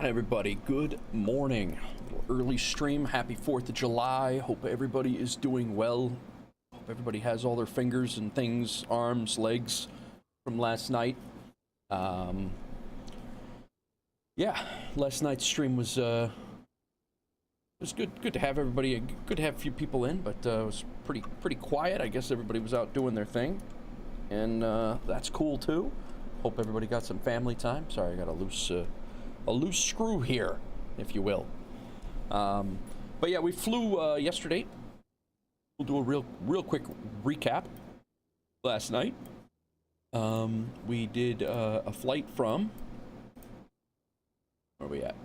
Right, everybody, good morning. Early stream. Happy 4th of July. Hope everybody is doing well. Hope everybody has all their fingers and things, arms, legs from last night. Yeah, last night's stream was good to have everybody, good to have a few people in, but it was pretty quiet. I guess everybody was out doing their thing, and that's cool too. Hope everybody got some family time. Sorry, I got a loose screw here, if you will. But yeah, we flew yesterday. We'll do a real quick recap. Last night, we did a flight from, where are we at?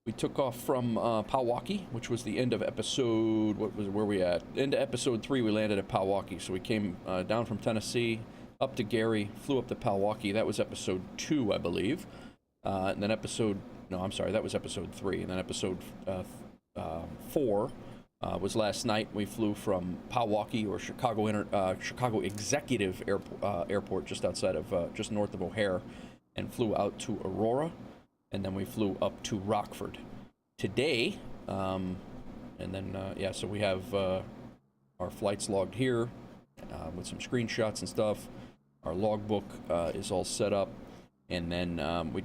We took off from Powauke, which was the end of episode, where we at? End of episode 3, we landed at Powauke. So we came down from Tennessee, up to Gary, flew up to Powauke. That was episode 2, I believe. And then that was episode 3. And then episode 4 was last night. We flew from Powauke, or Chicago Executive Airport, just outside of, just north of O'Hare, and flew out to Aurora. And then we flew up to Rockford today. And then, yeah, so we have our flights logged here with some screenshots and stuff. Our logbook is all set up. And then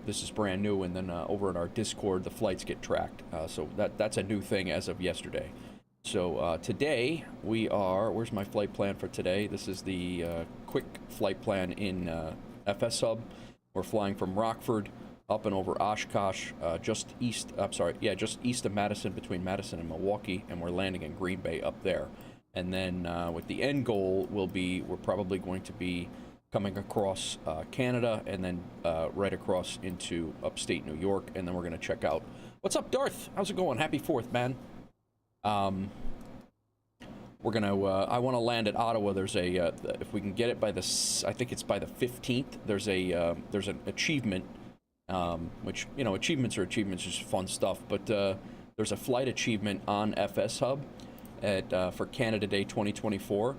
this is brand new. And then over in our Discord, the flights get tracked. So that's a new thing as of yesterday. So today we are, where's my flight plan for today? This is the quick flight plan in FS Hub. We're flying from Rockford up and over Oshkosh, just east of Madison, between Madison and Milwaukee, and we're landing in Green Bay up there. And then with the end goal we're probably going to be coming across Canada, and then right across into upstate New York, and then we're going to check out. What's up, Darth? How's it going? Happy 4th, man. We're going to, I want to land at Ottawa. There's a, if we can get it by the, I think it's by the 15th, there's an achievement. Which, you know, achievements are achievements, just fun stuff. But there's a flight achievement on FS Hub for Canada Day 2024.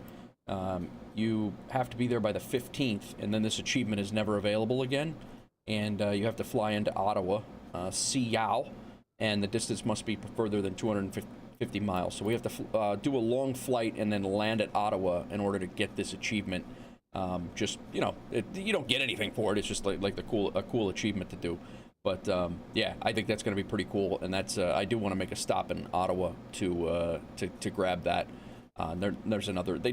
You have to be there by the 15th, and then this achievement is never available again. And you have to fly into Ottawa, Seattle, and the distance must be further than 250 miles. So we have to do a long flight and then land at Ottawa in order to get this achievement. Just, you know, you don't get anything for it. It's just like a cool achievement to do. But yeah, I think that's going to be pretty cool. And that's I do want to make a stop in Ottawa to grab that. There's another. They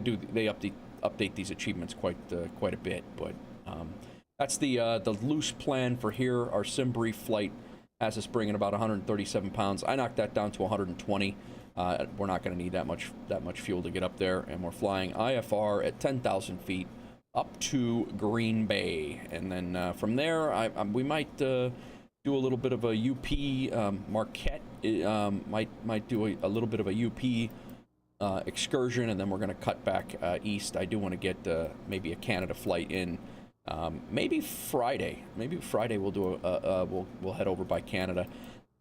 update these achievements quite a bit. But that's the loose plan for here. Our SimBrief flight has us bringing about 137 pounds. I knocked that down to 120. We're not going to need that much fuel to get up there, and we're flying IFR at 10,000 feet. Up to Green Bay, and then from there, we might do a little bit of a UP Marquette. Might do a little bit of a UP excursion, and then we're going to cut back east. I do want to get maybe a Canada flight in. Maybe Friday. Maybe Friday we'll do we'll head over by Canada.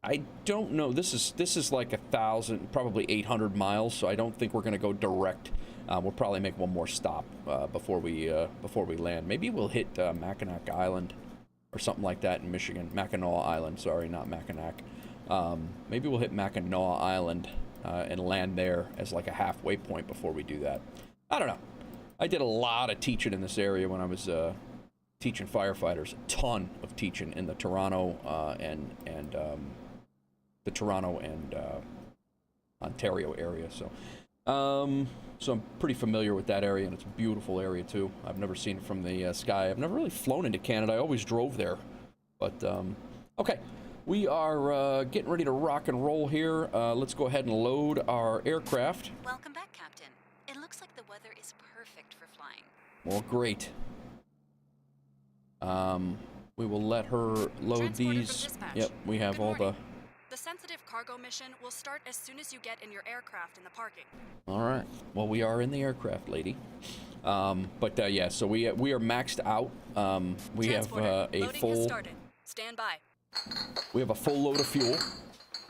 I don't know. This is like 1,000, probably 800 miles. So I don't think we're going to go direct. We'll probably make one more stop before we land. Maybe we'll hit Mackinac Island or something like that in Michigan. Mackinac Island, sorry, not Mackinac. Maybe we'll hit Mackinac Island and land there as like a halfway point before we do that. I don't know. I did a lot of teaching in this area when I was teaching firefighters. A ton of teaching in the Toronto and Ontario area. So I'm pretty familiar with that area, and it's a beautiful area too. I've never seen it from the sky. I've never really flown into Canada. I always drove there. But okay, we are getting ready to rock and roll here. Let's go ahead and load our aircraft. Welcome back, Captain. It looks like the weather is perfect for flying. Well, great. We will let her load these. Yep, we have all the... The sensitive cargo mission will start as soon as you get in your aircraft in the parking. All right. Well, we are in the aircraft, lady. But yeah, so we are maxed out. We have a full. Stand by. We have a full load of fuel,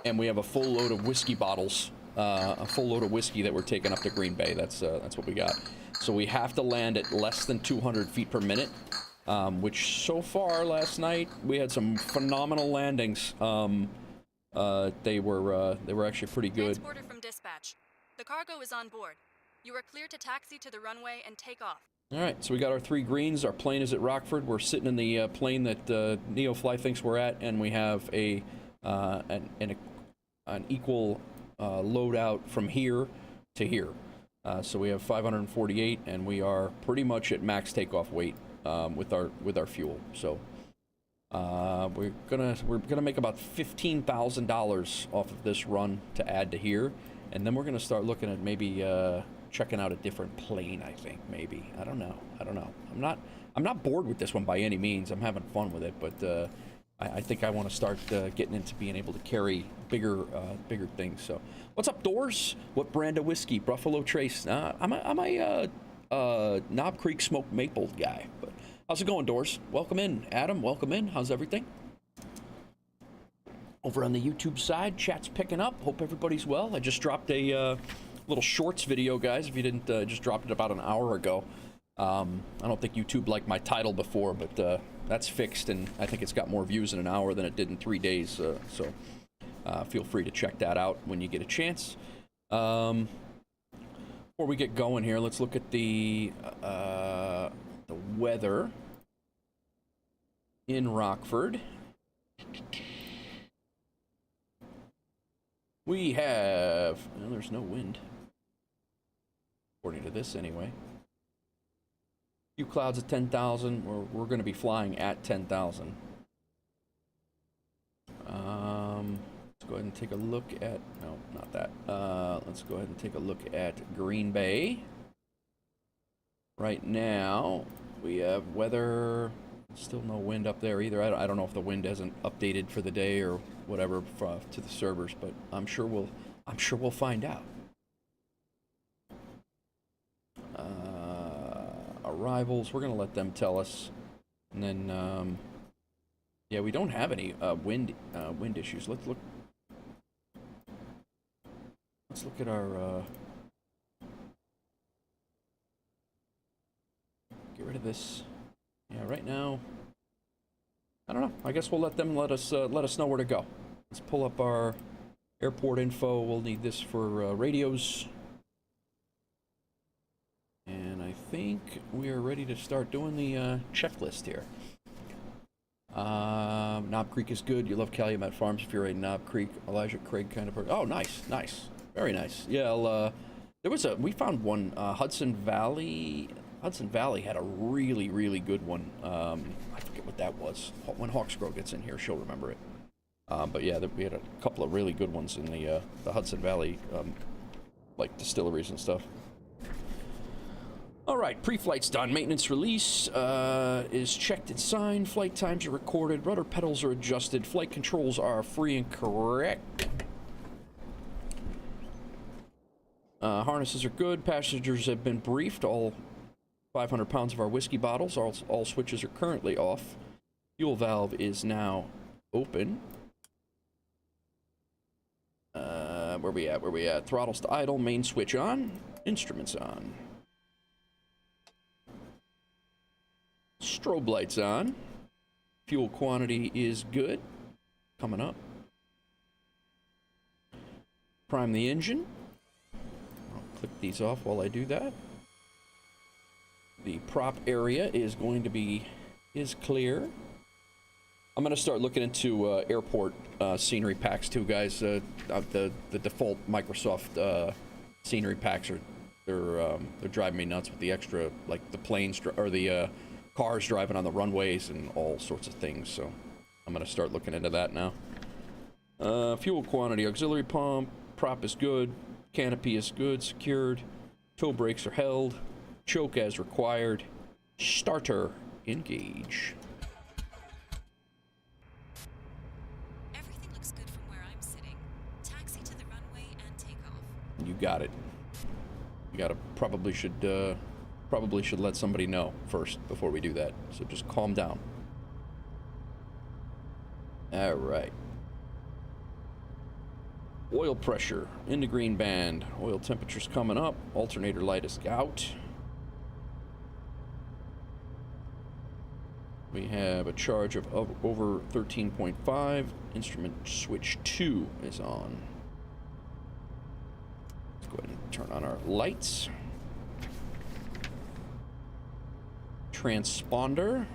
and we have a full load of whiskey bottles. A full load of whiskey that we're taking up to Green Bay. That's what we got. So we have to land at less than 200 feet per minute. which so far last night we had some phenomenal landings. They were actually pretty good. Transporter from dispatch. The cargo is on board. You are clear to taxi to the runway and take off. All right, so we got our 3 greens. Our plane is at Rockford. We're sitting in the plane that NeoFly thinks we're at, and we have an equal loadout from here to here. So we have 548, and we are pretty much at max takeoff weight with our fuel. So we're gonna make about $15,000 off of this run to add to here, and then we're gonna start looking at maybe checking out a different plane. I think maybe I don't know. I'm not bored with this one by any means. I'm having fun with it, but I think I want to start getting into being able to carry bigger things. So, what's up, Doors? What brand of whiskey? Buffalo Trace. I'm a Knob Creek Smoked Maple guy. But how's it going, Doors? Welcome in, Adam. Welcome in. How's everything? Over on the YouTube side, chat's picking up. Hope everybody's well. I just dropped a little shorts video, guys. If you didn't, just dropped it about an hour ago. I don't think YouTube liked my title before, but that's fixed, and I think it's got more views in an hour than it did in 3 days. So feel free to check that out when you get a chance. Before we get going here, let's look at the weather in Rockford. We have, well, there's no wind, according to this anyway. Few clouds at 10,000. We're going to be flying at 10,000. Let's go ahead and take a look at, no, not that. Let's go ahead and take a look at Green Bay. Right now, we have weather, still no wind up there either. I don't know if the wind hasn't updated for the day or whatever to the servers, but I'm sure we'll find out. Arrivals, we're gonna let them tell us, and then yeah, we don't have any wind issues. Let's look at our get rid of this. Yeah, right now, I don't know. I guess we'll let them let us know where to go. Let's pull up our airport info. We'll need this for radios. And I think we are ready to start doing the checklist here. Knob Creek is good. You love Calumet Farms if you're a Knob Creek, Elijah Craig kind of person. Oh, nice. Very nice. Yeah, we found one, Hudson Valley had a really, really good one. I forget what that was. When Hawksgrove gets in here, she'll remember it. But yeah, we had a couple of really good ones in the Hudson Valley, like distilleries and stuff. All right, pre-flight's done. Maintenance release is checked and signed. Flight times are recorded. Rudder pedals are adjusted. Flight controls are free and correct. Harnesses are good. Passengers have been briefed. All 500 pounds of our whiskey bottles. All switches are currently off. Fuel valve is now open. Where we at? Throttles to idle. Main switch on. Instruments on. Strobe lights on. Fuel quantity is good. Coming up. Prime the engine. I'll click these off while I do that. The prop area is going to be clear. I'm going to start looking into airport scenery packs too, guys. The default Microsoft scenery packs they're driving me nuts with the extra, like the planes or the cars driving on the runways and all sorts of things. So I'm going to start looking into that now. Fuel quantity, auxiliary pump, prop is good, canopy is good, secured, toe brakes are held, choke as required, starter engage. Everything looks good from where I'm sitting. Taxi to the runway and take off. You got it. You gotta probably should let somebody know first before we do that. So just calm down. All right. Oil pressure in the green band. Oil temperature's coming up. Alternator light is out. We have a charge of over 13.5. Instrument switch 2 is on. Let's go ahead and turn on our lights. Transponder.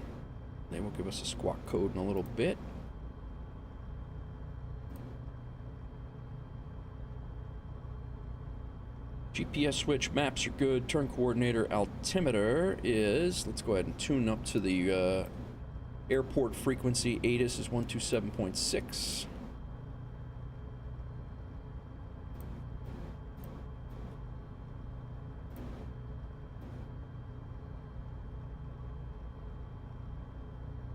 They will give us a squawk code in a little bit. GPS switch, maps are good. Turn coordinator, altimeter is, let's go ahead and tune up to the airport frequency. ATIS is 127.6.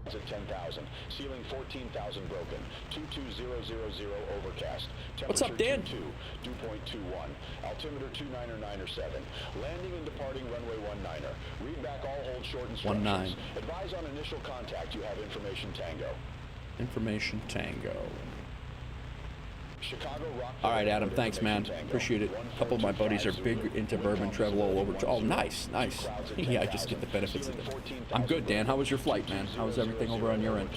At 10,000, ceiling 14,000 broken, 22000 overcast. What's up, Dan? 22, dew point 21, altimeter 2997, landing and departing runway 19er. Read back all hold short instructions. 19. Advise on initial contact. You have information Tango. Information Tango. Chicago Rockford. All right, Adam, thanks, man. Appreciate it. A couple of my buddies are big into bourbon, travel all over. Oh, nice, nice. Yeah, I just get the benefits of it. I'm good, Dan. How was your flight, man? How was everything over on your end?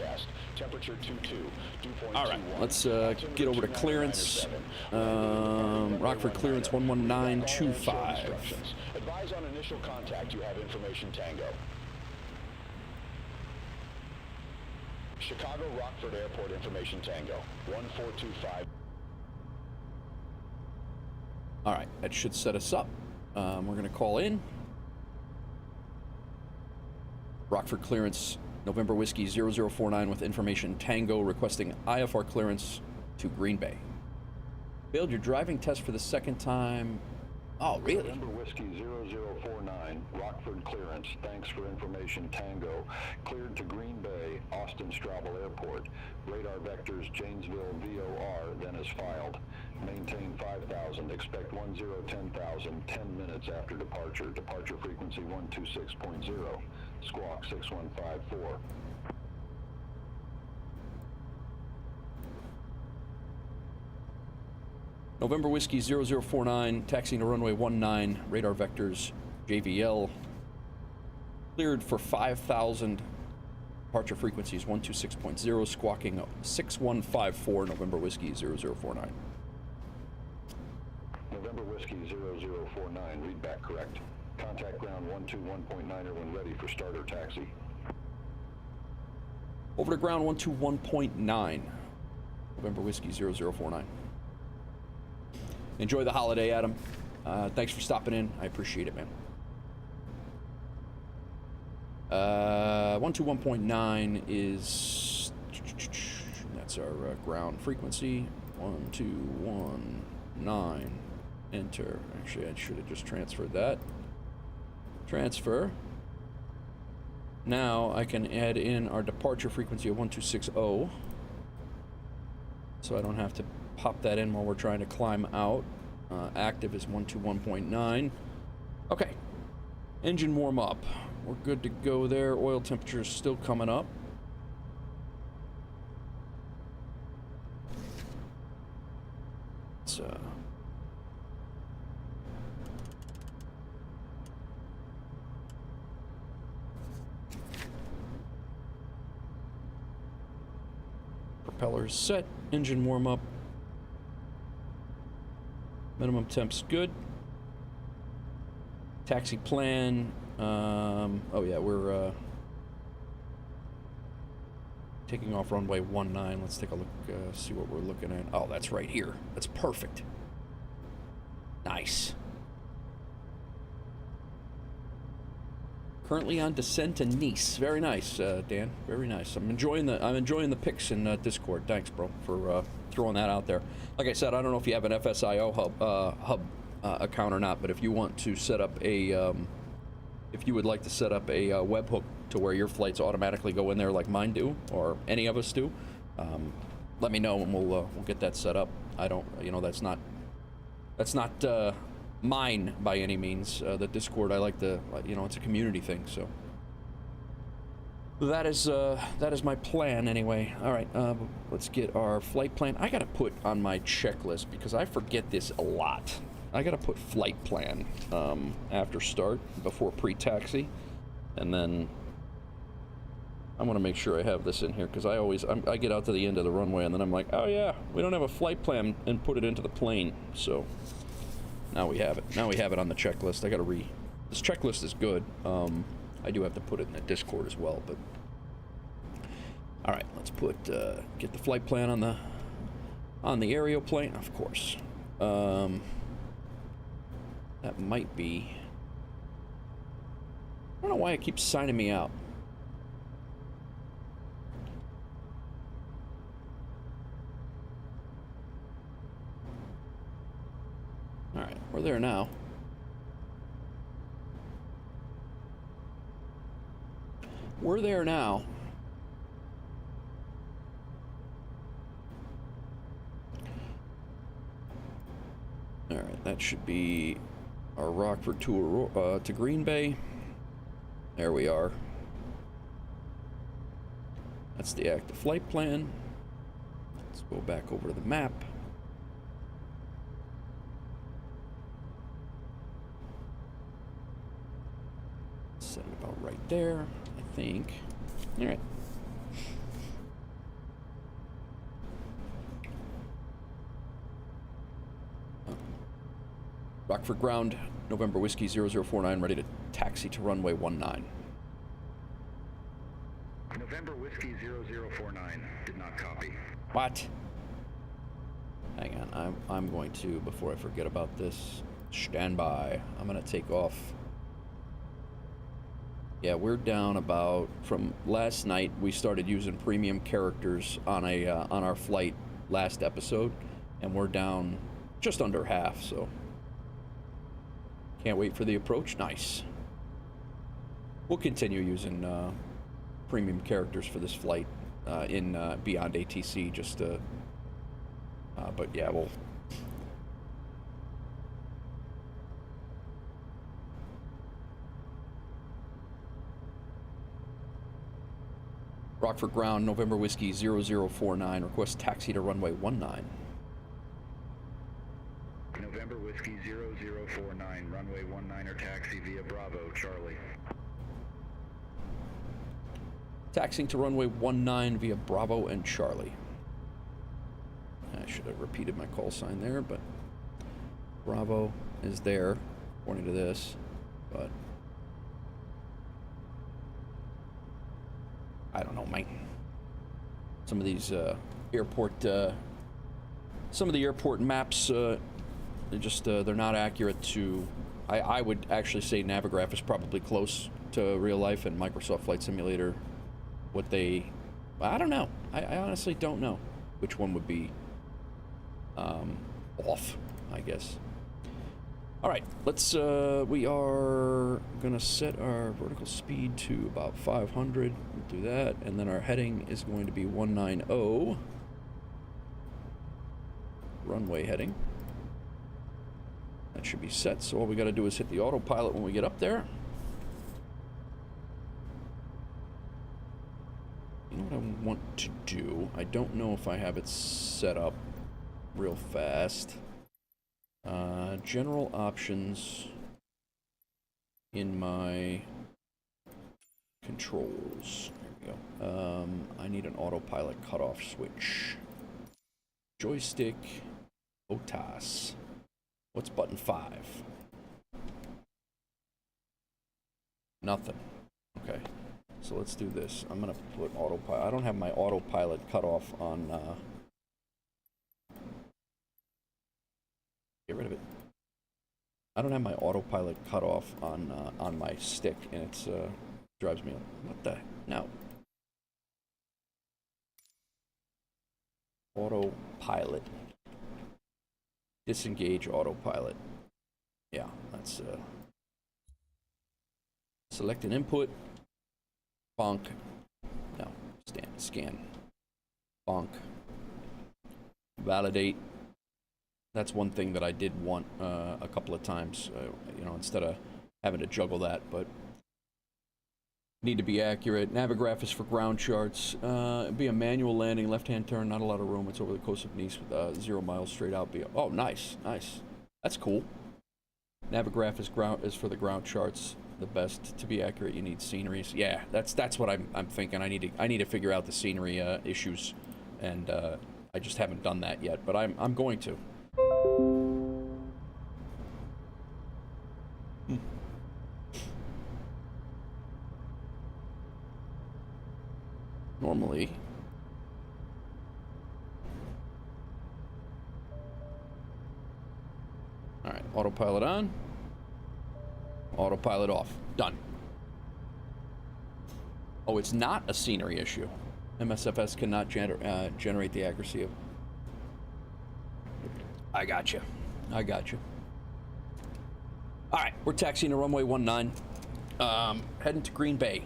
All right, let's get over to clearance. Rockford clearance 11925. Advise on initial contact. You have information Tango. Chicago Rockford Airport information Tango 1425. All right, that should set us up. We're going to call in. Rockford clearance, November Whiskey 0049 with information Tango requesting IFR clearance to Green Bay. Failed your driving test for the second time. Oh, really? November Whiskey 0049, Rockford clearance. Thanks for information Tango. Cleared to Green Bay, Austin Straubel Airport. Radar vectors Janesville VOR, then is filed. Maintain 5,000. Expect 10,000 10 minutes after departure. Departure frequency 126.0. Squawk 6154. November Whiskey 0049, taxiing to runway 19, radar vectors JVL. Cleared for 5,000. Departure frequencies 126.0, squawking 6154, November Whiskey 0049. November Whiskey 0049, read back correct. Contact ground 121.9er when ready for starter taxi. Over to ground 121.9, November Whiskey 0049. Enjoy the holiday, Adam. Thanks for stopping in. I appreciate it, man. 121.9 is... That's our ground frequency. 1219. Enter. Actually, I should have just transferred that. Transfer. Now I can add in our departure frequency of 1260. So I don't have to pop that in while we're trying to climb out. Active is 121.9. Okay. Engine warm up. We're good to go there. Oil temperature is still coming up. It's propellers set. Engine warm up. Minimum temp's good. Taxi plan. Oh yeah, we're taking off runway 19. Let's take a look, see what we're looking at. Oh, that's right here. That's perfect. Nice. Currently on descent to Nice. Very nice, Dan. Very nice. I'm enjoying the pics in Discord. Thanks, bro, for throwing that out there. Like I said, I don't know if you have an FSIO hub account or not, but if you want to set up a if you would like to set up a webhook to where your flights automatically go in there like mine do, or any of us do, let me know and we'll get that set up. I don't, that's not mine by any means. The Discord, I like the, it's a community thing, so that is my plan anyway. All right, let's get our flight plan. I gotta put on my checklist because I forget this a lot. I gotta put flight plan after start, before pre-taxi, and then I want to make sure I have this in here because I get out to the end of the runway and then I'm like, oh yeah, we don't have a flight plan and put it into the plane. So now we have it. Now we have it on the checklist. I got to this checklist is good. I do have to put it in the Discord as well, but all right, let's get the flight plan on the aerial plane, of course. That might be. I don't know why it keeps signing me out. All right, we're there now. We're there now. All right, that should be our Rockford tour to Green Bay. There we are. That's the active flight plan. Let's go back over to the map. Set it about right there, I think. All right. Rockford ground, November Whiskey 0049, ready to taxi to runway 19. November Whiskey 0049, did not copy. What? Hang on, I'm going to, before I forget about this, stand by. I'm gonna take off. Yeah, we're down about, from last night, we started using premium characters on our flight last episode, and we're down just under half, so. Can't wait for the approach. Nice. We'll continue using premium characters for this flight in BeyondATC, just to, but yeah, we'll. Rockford ground, November Whiskey 0049, request taxi to runway 19. November Whiskey 0049, runway 19 or taxi via Bravo, Charlie. Taxiing to runway 19 via Bravo and Charlie. I should have repeated my call sign there, but Bravo is there, according to this, but I don't know, Mike. Some of these airport, some of the airport maps, they're not accurate to. I would actually say Navigraph is probably close to real life, and Microsoft Flight Simulator, I don't know. I honestly don't know which one would be off, I guess. All right, let's, we are gonna set our vertical speed to about 500. We'll do that, and then our heading is going to be 190. Runway heading. That should be set, so all we gotta do is hit the autopilot when we get up there. You know what I want to do? I don't know if I have it set up real fast. General options in my controls. There we go. I need an autopilot cutoff switch. Joystick, OTAS. What's button 5? Nothing. Okay. So let's do this. I'm gonna put autopilot. I don't have my autopilot cutoff on. Get rid of it. I don't have my autopilot cutoff on my stick, and it's drives me. What the? No. Autopilot. Disengage autopilot. Yeah, that's select an input. Bonk. No, scan. Bonk. Validate. That's one thing that I did want a couple of times, you know, instead of having to juggle that, but need to be accurate. Navigraph is for ground charts. Be a manual landing, left-hand turn, not a lot of room. It's over the coast of Nice with 0 miles straight out. Oh, nice. That's cool. Navigraph is for the ground charts. the best. To be accurate, you need sceneries. Yeah, that's what I'm thinking. I need to figure out the scenery issues, and I just haven't done that yet. But I'm going to. Normally. All right, autopilot on. Autopilot off. Done. Oh, it's not a scenery issue. MSFS cannot generate the accuracy of... I got you. I got you. All right, we're taxiing to runway 19. Heading to Green Bay.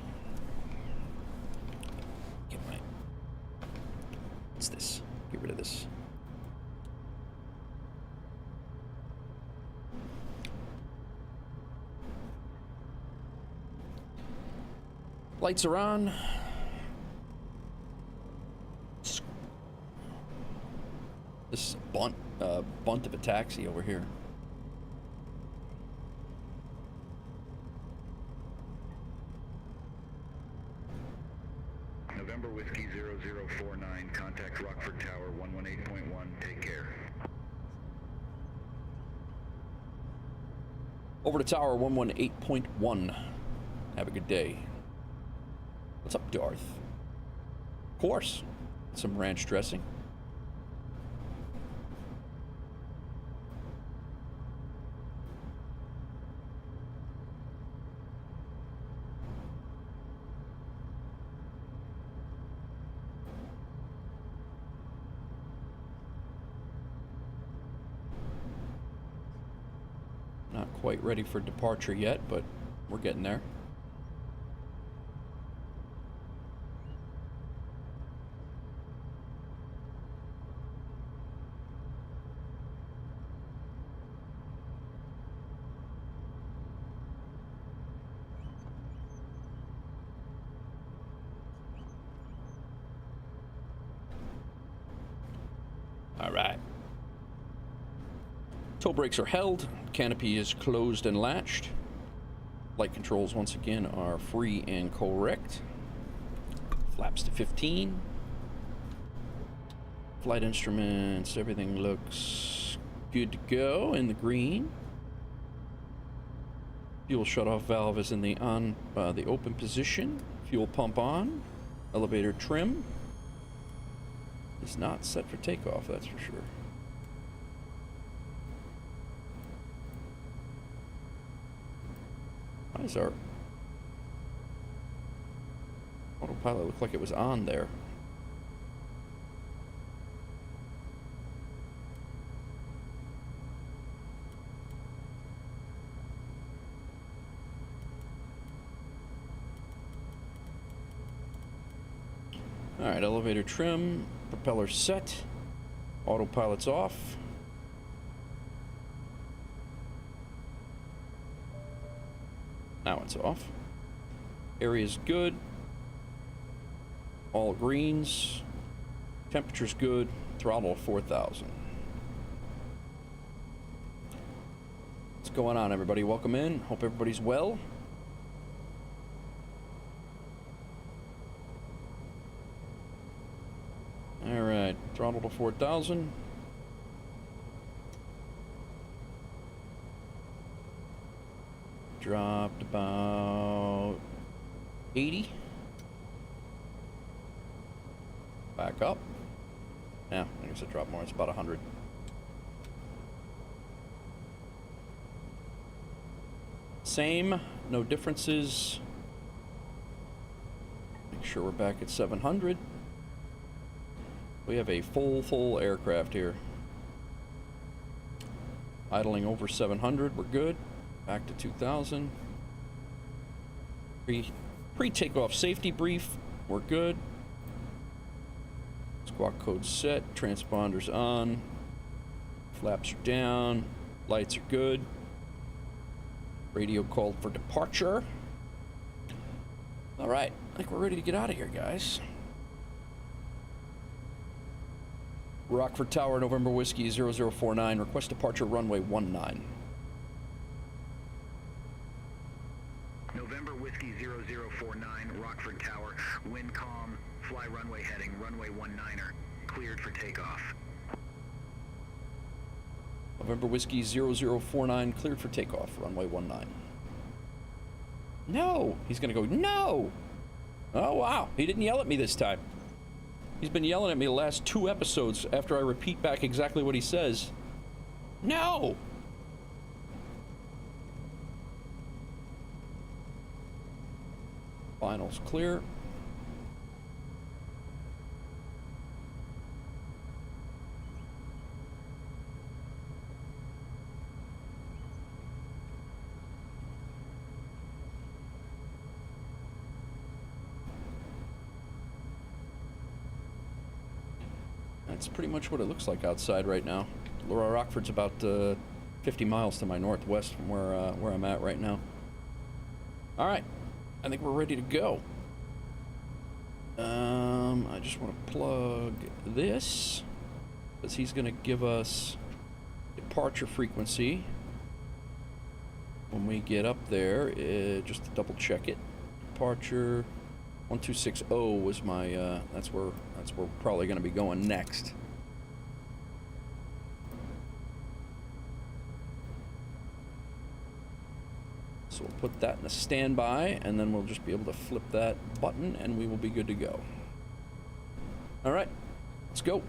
Get my... What's this? Get rid of this. Lights are on. This is a bunt of a taxi over here. November Whiskey 0049, contact Rockford Tower 118.1, take care. Over to Tower 118.1. Have a good day. What's up, Darth? Of course. Some ranch dressing. Not quite ready for departure yet, but we're getting there. All right. Toe brakes are held. Canopy is closed and latched. Light controls once again are free and correct. Flaps to 15. Flight instruments, everything looks good to go in the green. Fuel shutoff valve is in the open position. Fuel pump on. Elevator trim is not set for takeoff, that's for sure. Why does our autopilot look like it was on there? All right, elevator trim, propeller set, autopilot's off. Now it's off. Area's good. All greens. Temperature's good. Throttle 4,000. What's going on, everybody? Welcome in. Hope everybody's well. All right, throttle to 4,000. Dropped about 80. Back up. Yeah, I guess it dropped more. It's about 100. Same, no differences. Make sure we're back at 700. We have a full aircraft here. Idling over 700, we're good. Back to 2,000. Pre-takeoff safety brief, we're good. Squawk code set, transponders on. Flaps are down, lights are good. Radio called for departure. All right, I think we're ready to get out of here, guys. Rockford Tower, November Whiskey 0049, request departure runway 19. 2049, Rockford Tower, wind calm, fly runway heading, runway 19er, cleared for takeoff. November Whiskey 0049, cleared for takeoff, runway 19. No! He's gonna go, no! Oh, wow. He didn't yell at me this time. He's been yelling at me the last 2 episodes after I repeat back exactly what he says. No! Finals clear. That's pretty much what it looks like outside right now. Laura Rockford's about 50 miles to my northwest from where I'm at right now. All right, I think we're ready to go. I just want to plug this because he's going to give us departure frequency when we get up there. Just to double check it, departure 1260 was my. That's where we're probably going to be going next. So we'll put that in a standby, and then we'll just be able to flip that button, and we will be good to go. All right, let's go.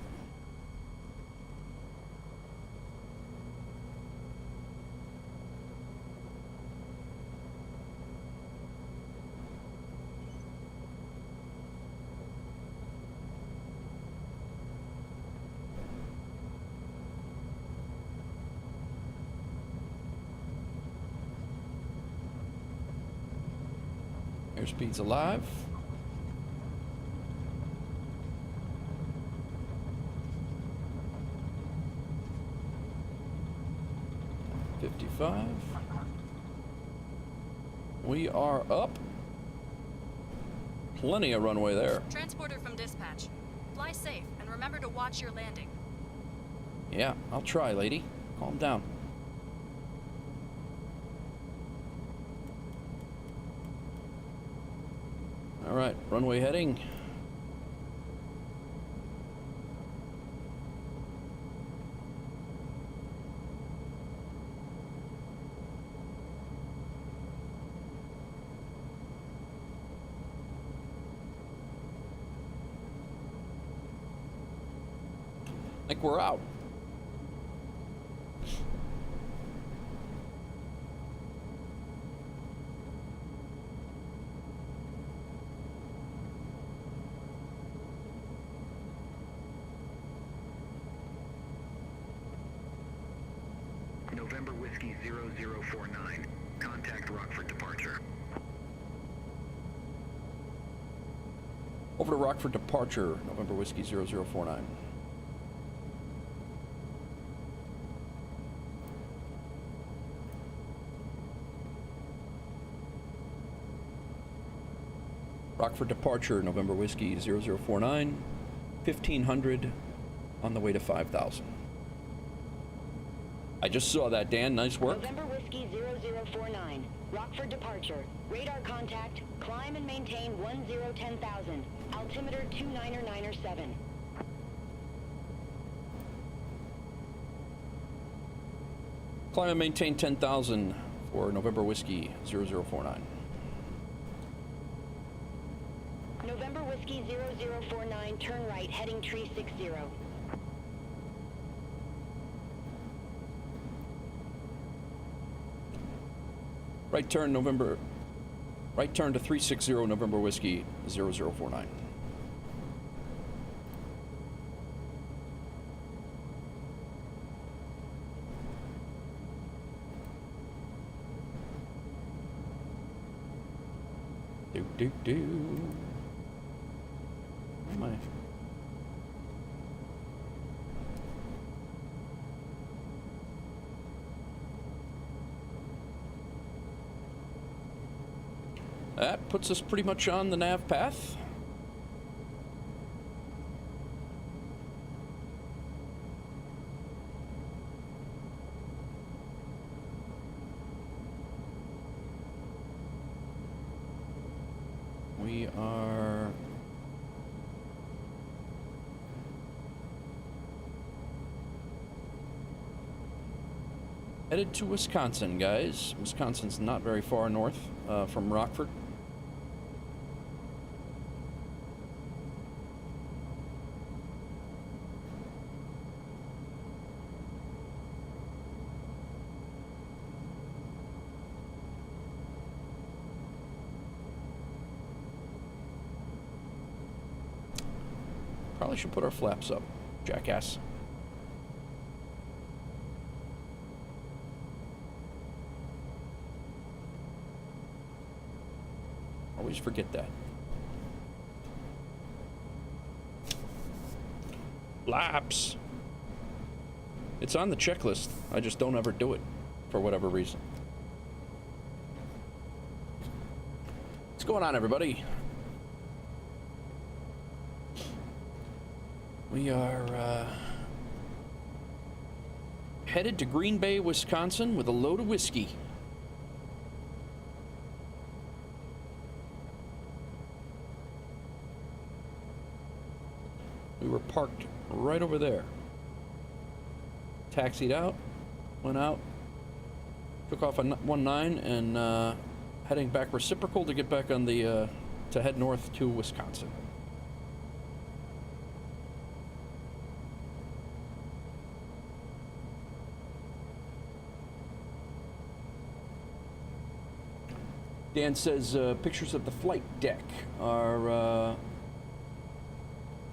Airspeed's alive. $55. We are up. Plenty of runway there. Transporter from dispatch. Fly safe and remember to watch your landing. Yeah, I'll try, lady. Calm down. All right, runway heading. I think we're out. November Whiskey 0049, contact Rockford departure. Over to Rockford departure, November Whiskey 0049. Rockford departure, November Whiskey 0049, 1500 on the way to 5000. I just saw that, Dan. Nice work. November Whiskey 0049, Rockford departure. Radar contact, climb and maintain 1010,000. Altimeter 299er7. Climb and maintain 10,000 for November Whiskey 0049. November Whiskey 0049, turn right, heading tree 60. Right turn, November. Right turn to 360 November Whiskey 0049. Do. Where am I? That puts us pretty much on the nav path. We are headed to Wisconsin, guys. Wisconsin's not very far north from Rockford. Probably should put our flaps up, jackass. Always forget that. Flaps. It's on the checklist. I just don't ever do it for whatever reason. What's going on, everybody? We are headed to Green Bay, Wisconsin with a load of whiskey. We were parked right over there. Taxied out, went out, took off on 19 and heading back reciprocal to get back on the to head north to Wisconsin. Dan says pictures of the flight deck are,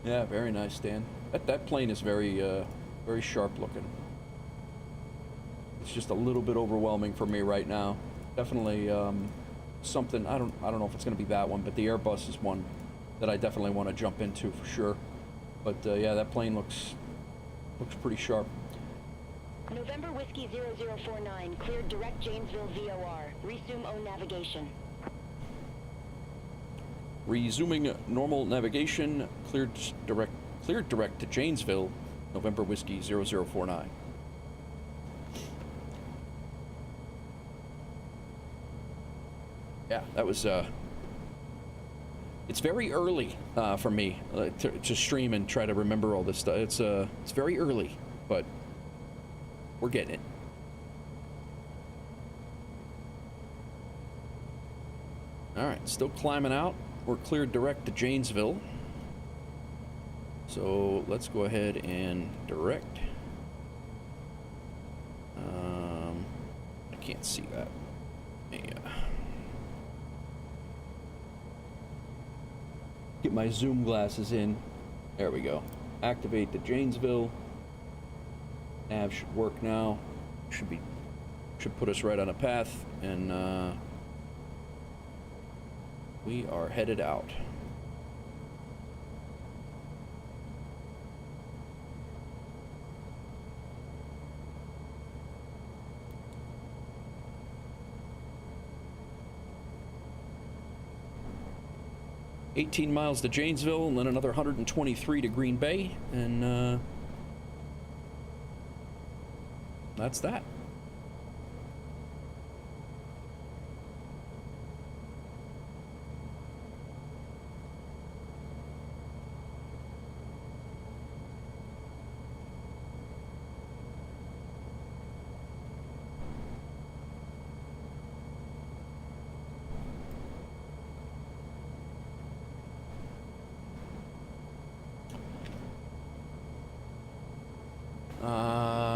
yeah, very nice, Dan. That plane is very, very sharp looking. It's just a little bit overwhelming for me right now. Definitely something. I don't know if it's going to be that one, but the Airbus is one that I definitely want to jump into for sure. But yeah, that plane looks pretty sharp. November Whiskey 0049, cleared direct Janesville VOR. Resume own navigation. Resuming normal navigation, cleared direct to Janesville, November Whiskey 0049. Yeah, that was, it's very early for me to stream and try to remember all this stuff. It's very early, but we're getting it. All right, still climbing out. We're cleared direct to Janesville. So let's go ahead and direct. I can't see that. Yeah. Get my zoom glasses in. There we go. Activate the Janesville. Nav should work now. Should put us right on a path, and we are headed out. $18 miles to Janesville, and then another 123 to Green Bay, and that's that.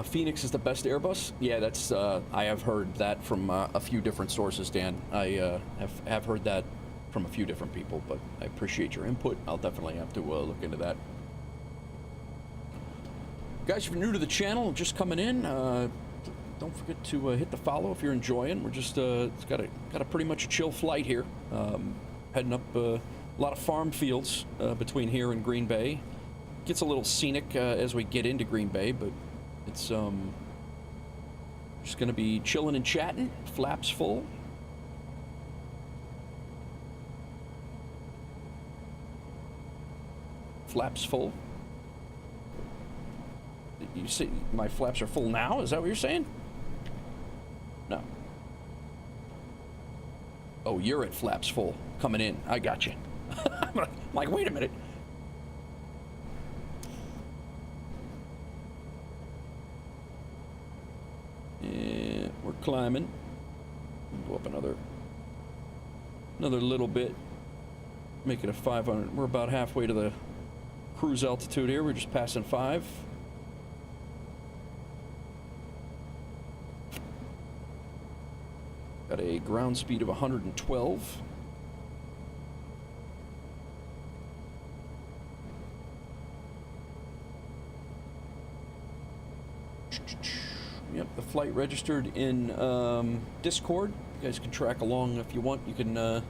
Phoenix is the best Airbus. Yeah, that's I have heard that from a few different sources, Dan. I have heard that from a few different people, but I appreciate your input. I'll definitely have to look into that. Guys, if you're new to the channel, just coming in, don't forget to hit the follow if you're enjoying. We're just it's got a pretty much a chill flight here, heading up a lot of farm fields between here and Green Bay. Gets a little scenic as we get into Green Bay, but it's just gonna be chilling and chatting. Flaps full. Flaps full. You say my flaps are full now? Is that what you're saying? No. Oh, you're at flaps full coming in. I got you. I'm like, wait a minute. Yeah, we're climbing. Go up another little bit. Make it a 500. We're about halfway to the cruise altitude here. We're just passing 5. Got a ground speed of 112. Yep, the flight registered in Discord. You guys can track along if you want. You can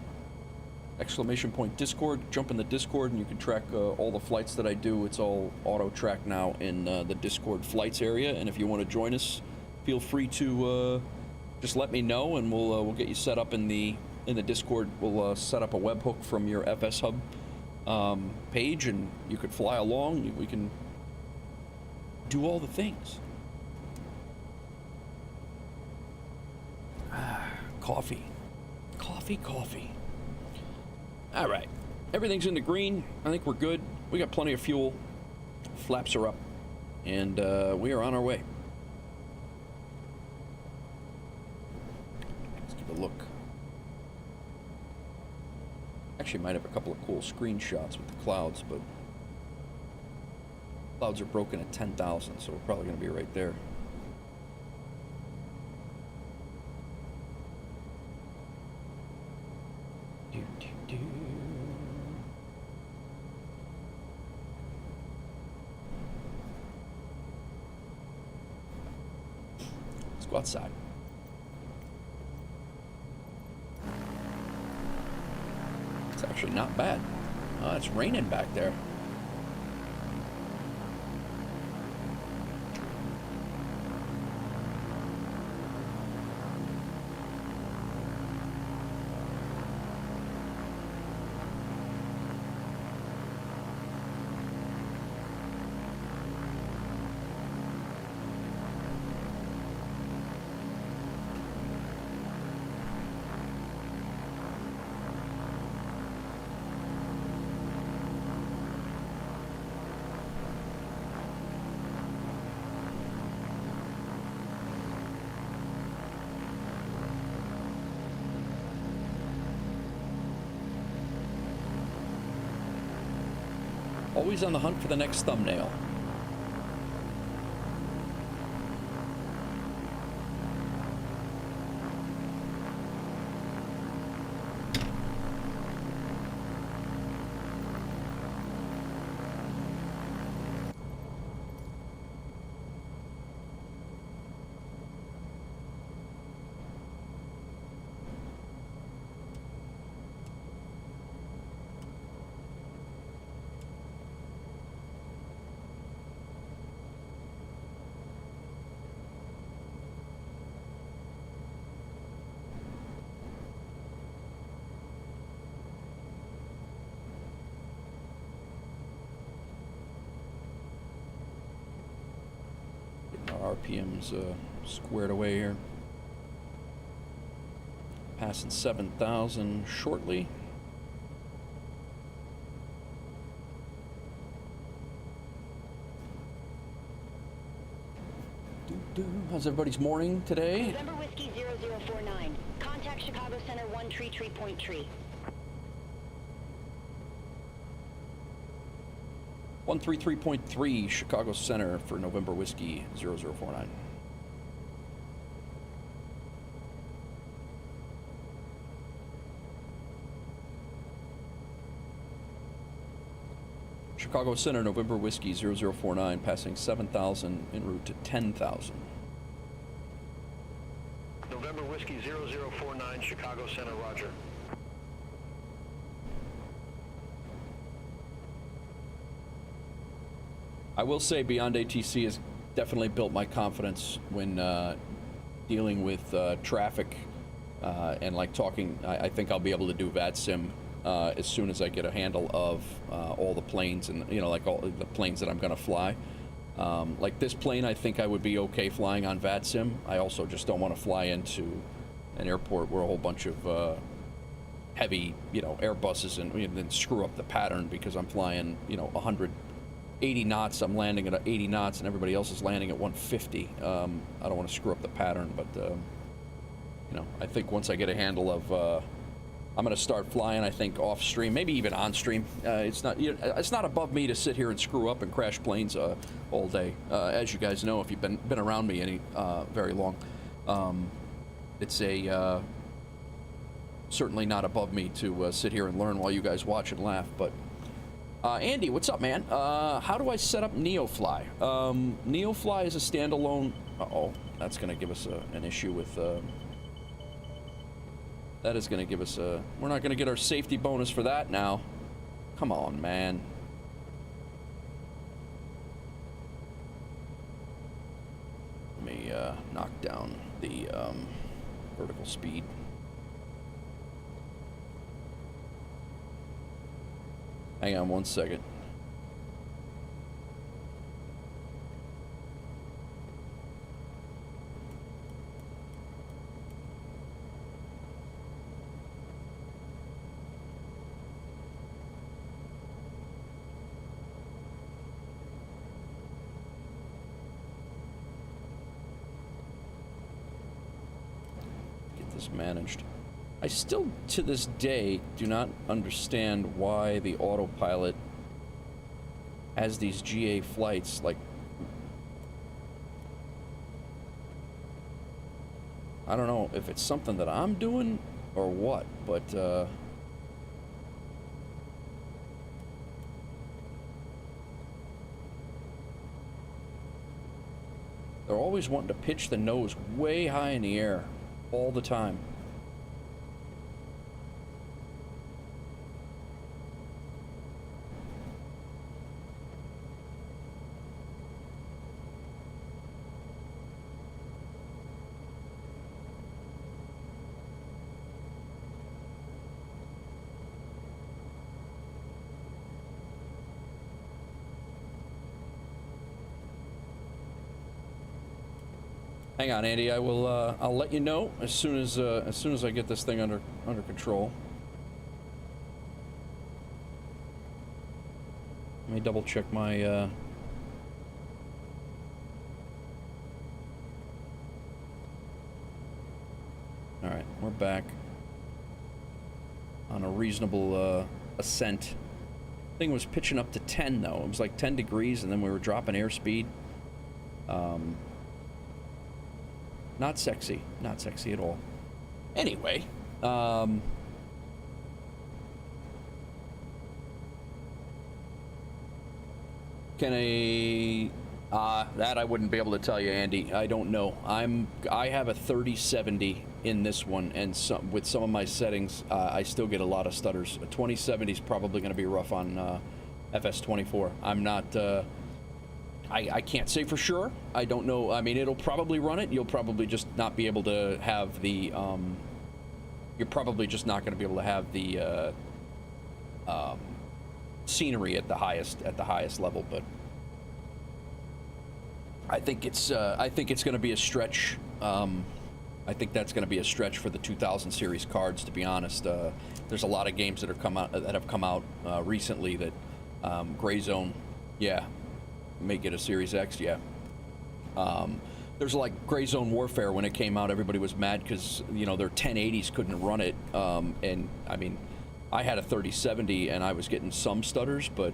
exclamation point Discord, jump in the Discord, and you can track all the flights that I do. It's all auto tracked now in the Discord flights area. And if you want to join us, feel free to just let me know, and we'll get you set up in the Discord. We'll set up a webhook from your FS Hub page, and you could fly along. We can do all the things. Coffee. All right, everything's in the green. I think we're good. We got plenty of fuel. Flaps are up, and we are on our way. Let's give a look. Actually, might have a couple of cool screenshots with the clouds, but clouds are broken at 10,000, so we're probably going to be right there. Let's go outside. It's actually not bad. It's raining back there. Always on the hunt for the next thumbnail. RPM's squared away here. Passing 7,000 shortly. How's everybody's morning today? November Whiskey 0049. Contact Chicago Center 133.3. 133.3 Chicago Center for November Whiskey 0049. Chicago Center, November Whiskey 0049, passing 7,000 en route to 10,000. November Whiskey 0049, Chicago Center, roger. I will say BeyondATC has definitely built my confidence when dealing with traffic and like talking. I think I'll be able to do VATSIM as soon as I get a handle of all the planes and, you know, like all the planes that I'm going to fly. Like this plane, I think I would be okay flying on VATSIM. I also just don't want to fly into an airport where a whole bunch of heavy, Airbuses and then screw up the pattern because I'm flying, 180 knots. I'm landing at 80 knots, and everybody else is landing at 150. I don't want to screw up the pattern, but I think once I get a handle of, I'm going to start flying. I think off stream, maybe even on stream. It's not above me to sit here and screw up and crash planes all day. As you guys know, if you've been around me very long, it's certainly not above me to sit here and learn while you guys watch and laugh. But Andy, what's up, man? How do I set up NeoFly? NeoFly is a standalone. That's going to give us an issue with. That is going to give us a. We're not going to get our safety bonus for that now. Come on, man. Let me knock down the vertical speed. Hang on one second. Managed. I still, to this day, do not understand why the autopilot has these GA flights. Like, I don't know if it's something that I'm doing or what, but they're always wanting to pitch the nose way high in the air. All the time. Hang on, Andy. I will. I'll let you know as soon as I get this thing under control. Let me double check my. All right, we're back on a reasonable ascent. Thing was pitching up to 10 though. It was like 10 degrees, and then we were dropping airspeed. Not sexy. Not sexy at all. Anyway, can that I wouldn't be able to tell you, Andy. I don't know. I have a 3070 in this one, and with some of my settings, I still get a lot of stutters. A 2070 is probably going to be rough on FS24. I'm not. I can't say for sure. I don't know. I mean, it'll probably run it. You'll probably just not be able to have the. You're probably just not going to be able to have the scenery at the highest level. But I think it's going to be a stretch. I think that's going to be a stretch for the 2000 series cards. To be honest, there's a lot of games that have come out recently that Gray Zone, yeah. Make it a Series X, yeah. There's like Gray Zone Warfare. When it came out, everybody was mad because their 1080s couldn't run it. And I mean, I had a 3070 and I was getting some stutters, but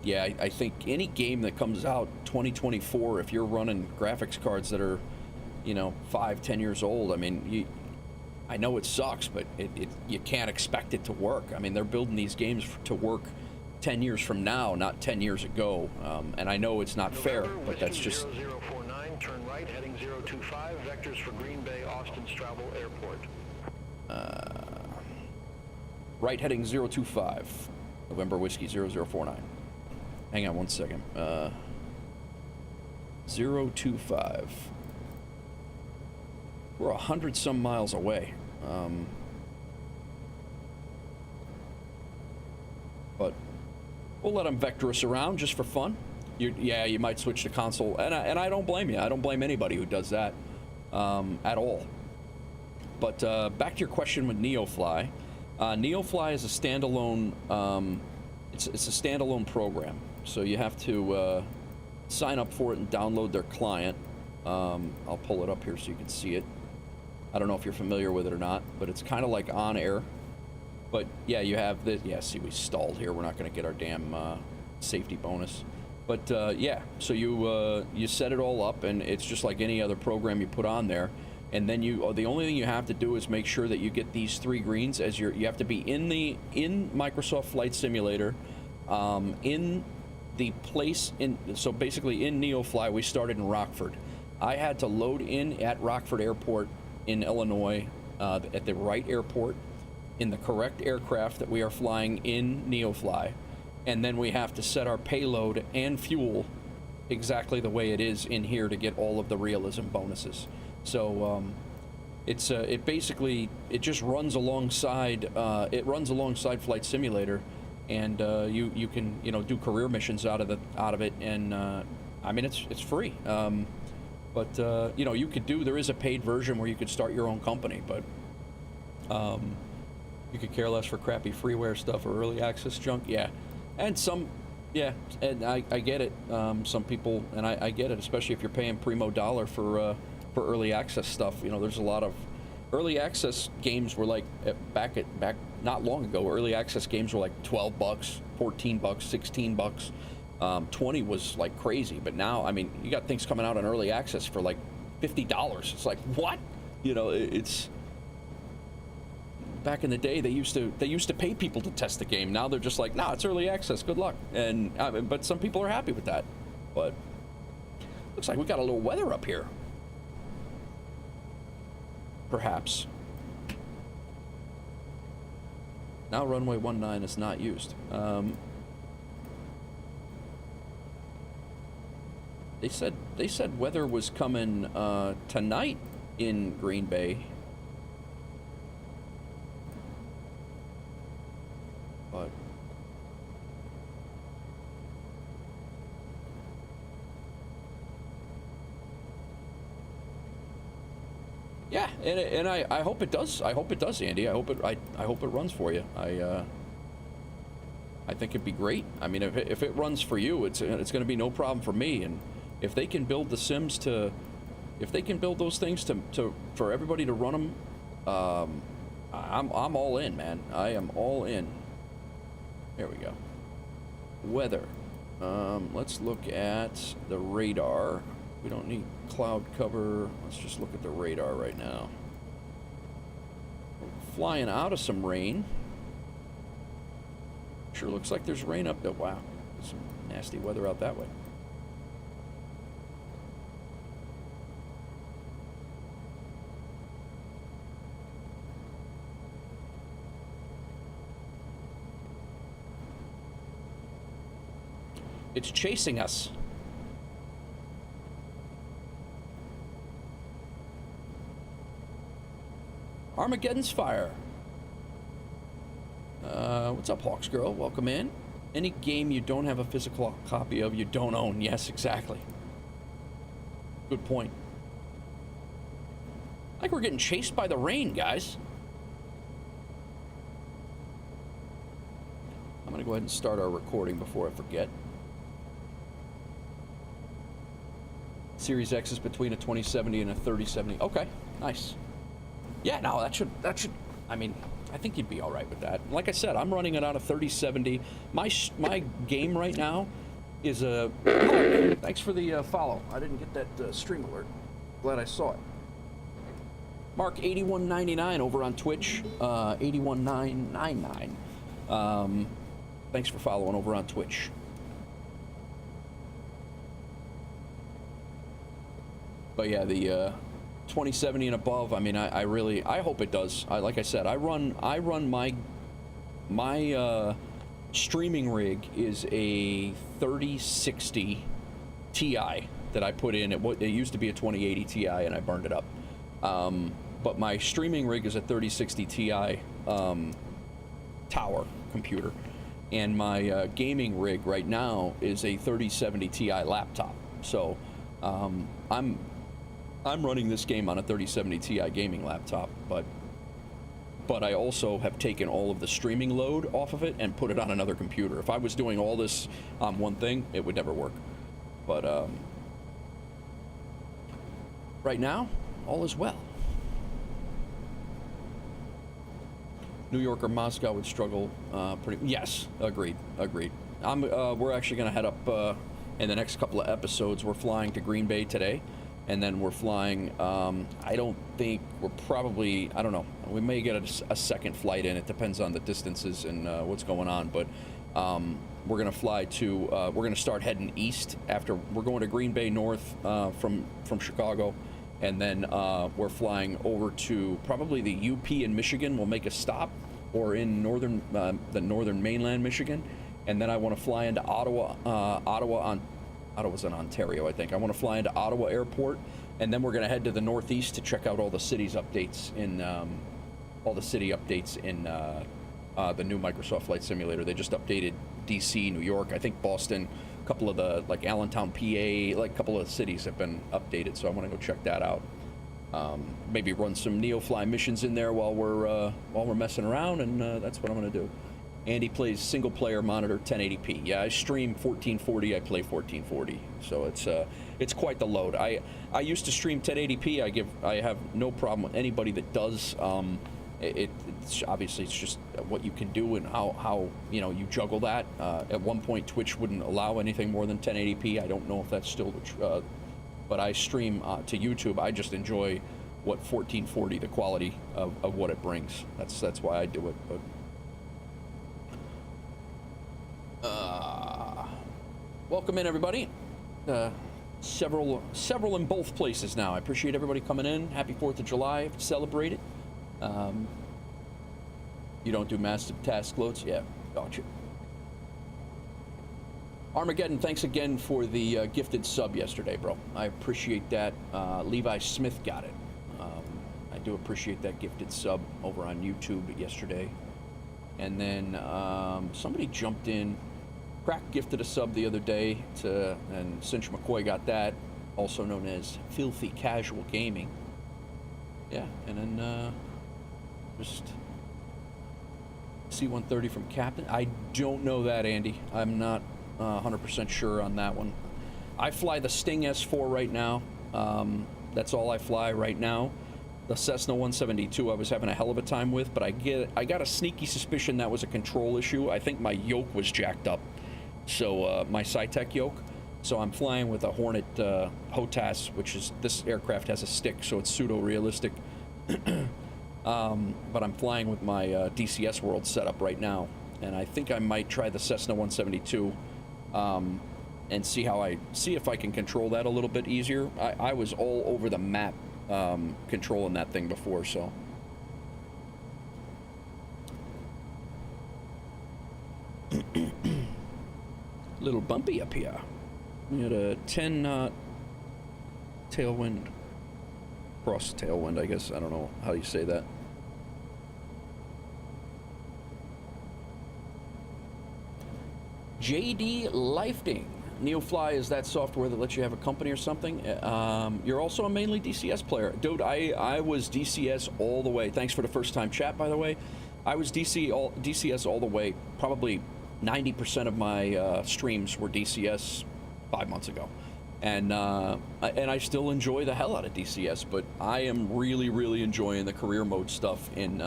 yeah, I think any game that comes out 2024, if you're running graphics cards that are 5-10 years old, I mean, I know it sucks, but you can't expect it to work. I mean, they're building these games to work 10 years from now, not 10 years ago, and I know it's not fair, but that's just. 0049, turn right, heading 025, vectors for Green Bay, Austin, Straubel Airport. Right, heading 025, November Whiskey 0049. Hang on one second. 025. We're 100 some miles away. But we'll let them vector us around just for fun. You might switch to console, and I don't blame you. I don't blame anybody who does that at all. But back to your question with NeoFly. NeoFly is a standalone. It's a standalone program, so you have to sign up for it and download their client. I'll pull it up here so you can see it. I don't know if you're familiar with it or not, but it's kind of like On Air. But yeah, you have this. Yeah, see, we stalled here. We're not going to get our damn safety bonus. But yeah, so you set it all up, and it's just like any other program you put on there. And then the only thing you have to do is make sure that you get these 3 greens as you have to be in Microsoft Flight Simulator, in the place so basically in NeoFly we started in Rockford. I had to load in at Rockford Airport in Illinois, at the right airport, in the correct aircraft that we are flying in NeoFly, and then we have to set our payload and fuel exactly the way it is in here to get all of the realism bonuses. So it basically just runs alongside Flight Simulator, and you can do career missions out of it, and I mean it's free. But you could there is a paid version where you could start your own company, but you could care less for crappy freeware stuff or early access junk. Yeah, and and I get it. Some people, and I get it, especially if you're paying primo dollar for early access stuff. There's a lot of early access games were like back not long ago. Early access games were like $12, $14, $16. 20 was like crazy, but now, I mean, you got things coming out on early access for like $50. It's like, what? It's back in the day they used to pay people to test the game. Now they're just like, nah, it's early access, good luck. And but some people are happy with that. But looks like we got a little weather up here. Perhaps. Now runway 19 is not used. They said weather was coming tonight in Green Bay. But yeah, and I hope it does. I hope it does, Andy. I hope it runs for you. I think it'd be great. I mean, if it runs for you, it's going to be no problem for me. And if they can build the sims if they can build those things for everybody to run them, I'm all in, man. I am all in. There we go. Weather. Let's look at the radar. We don't need cloud cover. Let's just look at the radar right now. We're flying out of some rain. Sure looks like there's rain up there. Wow, there's some nasty weather out that way. It's chasing us. Armageddon's fire. What's up, Hawks Girl? Welcome in. Any game you don't have a physical copy of, you don't own. Yes, exactly. Good point. Like we're getting chased by the rain, guys. I'm gonna go ahead and start our recording before I forget. Series X is between a 2070 and a 3070. Okay, nice. Yeah, no, that should. I mean, I think you'd be all right with that. Like I said, I'm running it on a 3070. My game right now is a. Oh, thanks for the follow. I didn't get that stream alert. Glad I saw it. Mark 8199 over on Twitch. 81999. Thanks for following over on Twitch. But yeah, the 2070 and above. I mean, I hope it does. Like I said, I run my streaming rig is a 3060 Ti that I put in. It used to be a 2080 Ti, and I burned it up. But my streaming rig is a 3060 Ti tower computer, and my gaming rig right now is a 3070 Ti laptop. So I'm I'm running this game on a 3070 Ti gaming laptop, but I also have taken all of the streaming load off of it and put it on another computer. If I was doing all this on one thing, it would never work. But right now, all is well. New York or Moscow would struggle pretty. Yes, agreed. We're actually going to head up in the next couple of episodes. We're flying to Green Bay today, and then we're flying. I don't think we're probably. I don't know. We may get a second flight in. It depends on the distances and what's going on. But we're going to fly to. We're going to start heading east after we're going to Green Bay north from Chicago. And then we're flying over to probably the UP in Michigan. We'll make a stop, or in the northern mainland Michigan. And then I want to fly into Ottawa. Ottawa's in Ontario, I think. I want to fly into Ottawa Airport, and then we're going to head to the northeast to check out all the cities updates in the new Microsoft Flight Simulator. They just updated DC, New York, I think Boston. A couple of the, like Allentown, PA, like a couple of cities have been updated, so I want to go check that out. Maybe run some NeoFly missions in there while we're messing around, and that's what I'm going to do. Andy plays single player monitor 1080p. Yeah, I stream 1440. I play 1440, so it's quite the load. I used to stream 1080p. I have no problem with anybody that does. It's obviously it's just what you can do and how you juggle that. At one point, Twitch wouldn't allow anything more than 1080p. I don't know if that's still the but I stream to YouTube. I just enjoy what 1440, the quality of what it brings. That's why I do it. But welcome in, everybody. Several in both places now. I appreciate everybody coming in. Happy 4th of July. Celebrate it. You don't do massive task loads? Yeah, gotcha. Armageddon, thanks again for the gifted sub yesterday, bro. I appreciate that. Levi Smith got it. I do appreciate that gifted sub over on YouTube yesterday. And then somebody jumped in. Crack gifted a sub the other day and Cinch McCoy got that, also known as Filthy Casual Gaming. Yeah, and then just C-130 from Captain. I don't know that, Andy. I'm not 100% sure on that one. I fly the Sting S4 right now. That's all I fly right now. The Cessna 172 I was having a hell of a time with, but I got a sneaky suspicion that was a control issue. I think my yoke was jacked up. So my SciTech yoke. So I'm flying with a Hornet HOTAS, which is, this aircraft has a stick, so it's pseudo-realistic. But I'm flying with my DCS World setup right now, and I think I might try the Cessna 172 and see if I can control that a little bit easier. I was all over the map controlling that thing before, so. Little bumpy up here. We had a 10 knot tailwind, cross tailwind, I guess. I don't know how you say that. JD Lifting. NeoFly is that software that lets you have a company or something. You're also a mainly DCS player. Dude, I was DCS all the way. Thanks for the first time chat, by the way. I was DCS all the way. Probably 90% of my streams were DCS 5 months ago. And I still enjoy the hell out of DCS, but I am really enjoying the career mode stuff in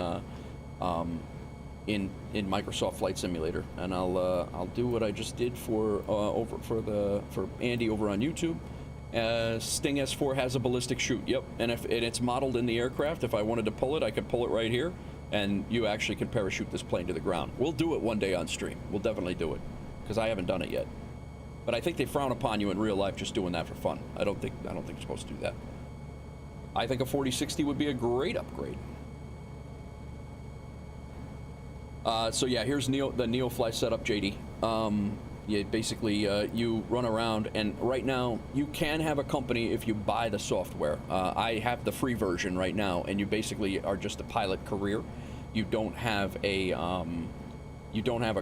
Microsoft Flight Simulator, and I'll do what I just did for Andy over on YouTube. Sting S4 has a ballistic chute. Yep, and it's modeled in the aircraft. If I wanted to pull it, I could pull it right here, and you actually can parachute this plane to the ground. We'll do it one day on stream. We'll definitely do it, because I haven't done it yet. But I think they frown upon you in real life just doing that for fun. I don't think you're supposed to do that. I think a 4060 would be a great upgrade. So yeah, here's the NeoFly setup, JD. Yeah, basically, you run around, and right now you can have a company if you buy the software. I have the free version right now, and you basically are just a pilot career. You don't have a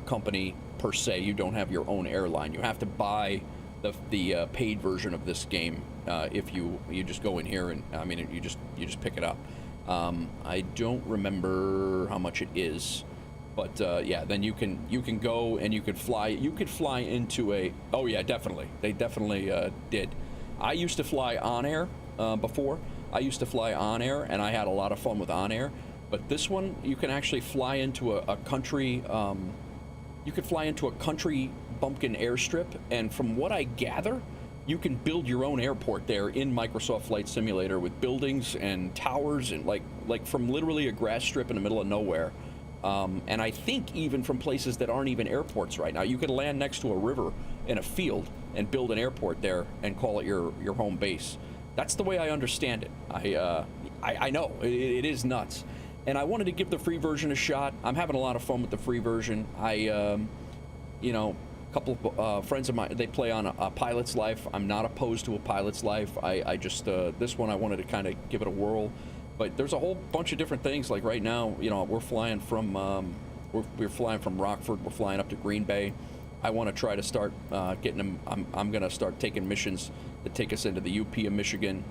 company per se. You don't have your own airline. You have to buy the paid version of this game. If you just go in here and I mean you just pick it up. I don't remember how much it is, but yeah, then you can go and you could fly. You could fly into a. Oh yeah, definitely. They definitely did. I used to fly on air before. I used to fly on air, and I had a lot of fun with on air. But this one, you can actually fly into a country. You could fly into a country bumpkin airstrip, and from what I gather, you can build your own airport there in Microsoft Flight Simulator with buildings and towers and like from literally a grass strip in the middle of nowhere. And I think even from places that aren't even airports right now, you could land next to a river in a field and build an airport there and call it your home base. That's the way I understand it. I know it is nuts, and I wanted to give the free version a shot. I'm having a lot of fun with the free version. You know, a couple of friends of mine, they play on a pilot's life. I'm not opposed to a pilot's life. I just this one I wanted to kind of give it a whirl. But there's a whole bunch of different things. Like right now, you know, we're flying from we're flying from Rockford. We're flying up to Green Bay. I want to try to start getting them. I'm going to start taking missions that take us into the UP of Michigan,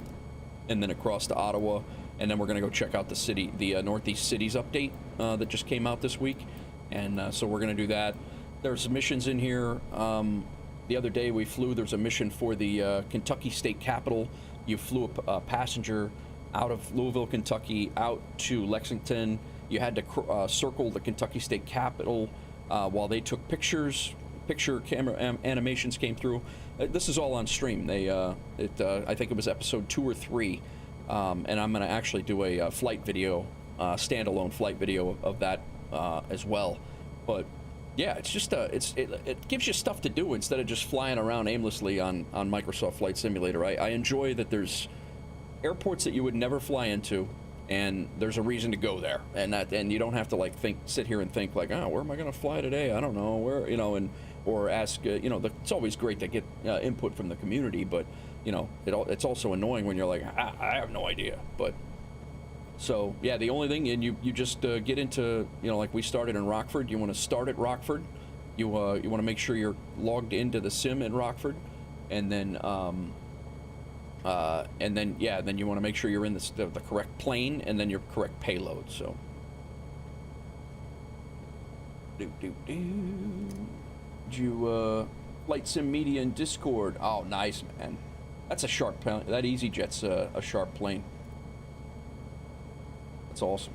and then across to Ottawa, and then we're going to go check out the city, the Northeast Cities update that just came out this week, and so we're going to do that. There's missions in here. The other day we flew. There's a mission for the Kentucky State Capitol. You flew a passenger out of Louisville, Kentucky, out to Lexington. You had to circle the Kentucky State Capitol while they took pictures. Picture camera animations came through. This is all on stream. They, I think it was episode 2 or 3, and I'm going to actually do a flight video, standalone flight video of that as well. But yeah, it's just it gives you stuff to do instead of just flying around aimlessly on Microsoft Flight Simulator. I enjoy that there's airports that you would never fly into, and there's a reason to go there, and you don't have to like sit here and think like, oh, where am I going to fly today? I don't know where, you know, or ask, you know, it's always great to get input from the community, but you know, it's also annoying when you're like, I have no idea. But so yeah, the only thing, and you just get into, you know, like we started in Rockford. You want to start at Rockford. You want to make sure you're logged into the sim in Rockford, and then yeah, then you want to make sure you're in the correct plane and then your correct payload. So did you Flight Sim Media and Discord? Oh, nice, man. That's a sharp plane. That EasyJet's a sharp plane. That's awesome.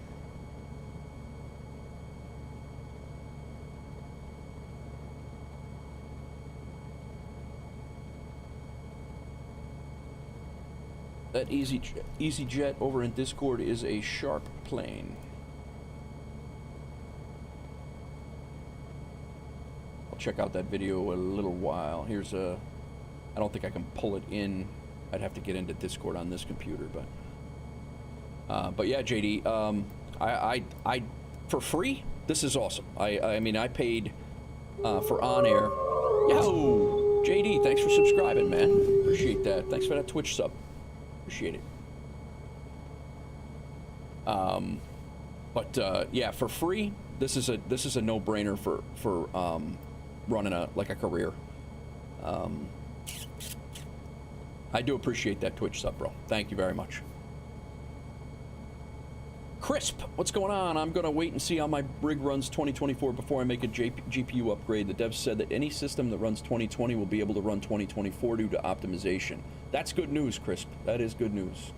That EasyJet over in Discord is a sharp plane. I'll check out that video a little while. Here's a. I don't think I can pull it in. I'd have to get into Discord on this computer, but yeah, JD. I for free. This is awesome. I mean, I paid for on air. Yo, JD, thanks for subscribing, man. Appreciate that. Thanks for that Twitch sub. Appreciate it. But yeah, for free, this is a no-brainer for running a career. I do appreciate that Twitch sub, bro. Thank you very much. Crisp, what's going on? I'm gonna wait and see how my rig runs 2024 before I make a GPU upgrade. The devs said that any system that runs 2020 will be able to run 2024 due to optimization. That's good news, Crisp. That is good news.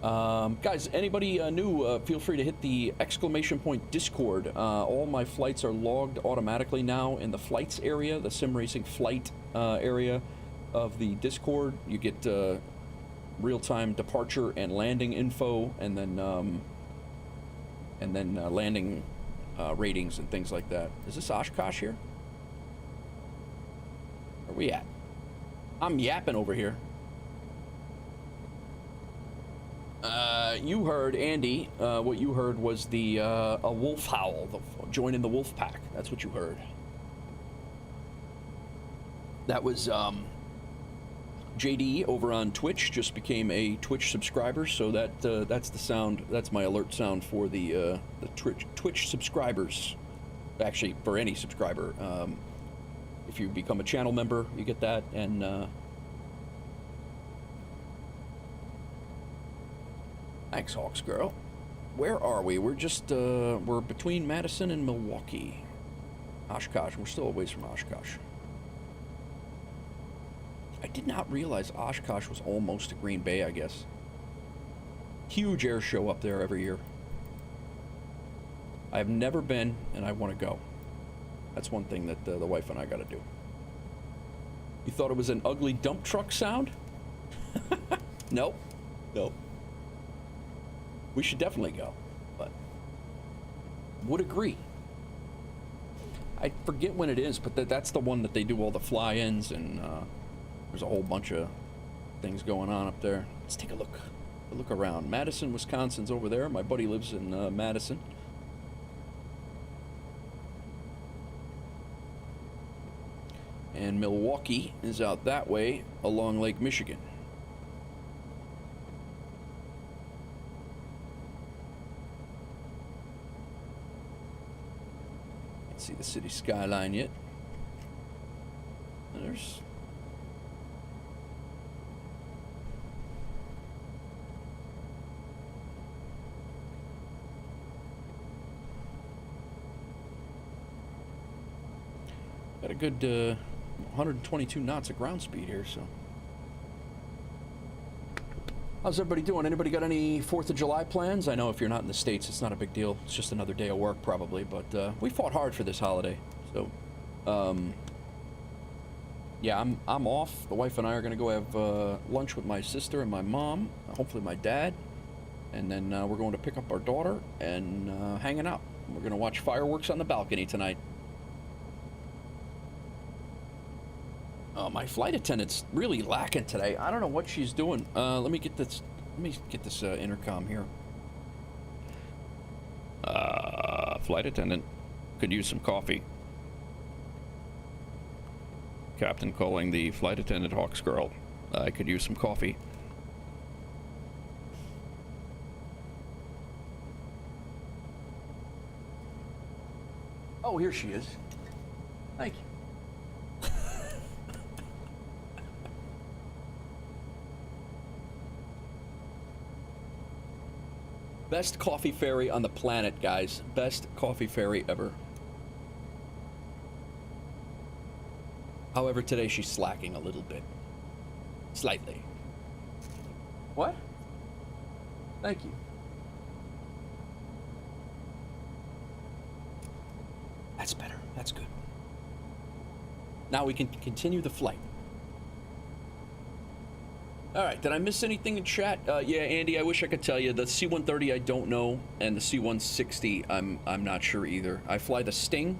Guys, anybody new, feel free to hit the exclamation point Discord. All my flights are logged automatically now in the flights area, the sim racing flight area of the Discord. You get real-time departure and landing info, and then landing ratings and things like that. Is this Oshkosh here? Where are we at? I'm yapping over here. You heard, Andy, what you heard was the a wolf howl, joining the wolf pack. That's what you heard. That was JD over on Twitch just became a Twitch subscriber, so that's the sound. That's my alert sound for the Twitch subscribers. Actually, for any subscriber, if you become a channel member, you get that, and thanks, Hawks Girl. Where are we? We're just we're between Madison and Milwaukee. Oshkosh. We're still a ways from Oshkosh. I did not realize Oshkosh was almost to Green Bay, I guess. Huge air show up there every year. I have never been, and I want to go. That's one thing that the wife and I got to do. You thought it was an ugly dump truck sound? Nope. Nope. We should definitely go, but would agree. I forget when it is, but that's the one that they do all the fly-ins, and there's a whole bunch of things going on up there. Let's take a look around. Madison, Wisconsin's over there. My buddy lives in Madison. And Milwaukee is out that way along Lake Michigan. Can't see the city skyline yet. There's got a good 122 knots of ground speed here, so. How's everybody doing? Anybody got any 4th of July plans? I know if you're not in the States, it's not a big deal. It's just another day of work, probably, but we fought hard for this holiday, so. Yeah, I'm off. The wife and I are gonna go have lunch with my sister and my mom, hopefully my dad, and then we're going to pick up our daughter and hanging out. We're gonna watch fireworks on the balcony tonight. Oh, my flight attendant's really lacking today. I don't know what she's doing. Let me get this intercom here. Flight attendant, could use some coffee. Captain calling the flight attendant, Hawks Girl. I could use some coffee. Oh, here she is. Thank you. Best coffee fairy on the planet, guys. Best coffee fairy ever. However, today she's slacking a little bit. Slightly. What? Thank you. That's better. That's good. Now we can continue the flight. All right, did I miss anything in chat? Yeah, Andy, I wish I could tell you. The C-130 I don't know, and the C-160 I'm not sure either. I fly the Sting.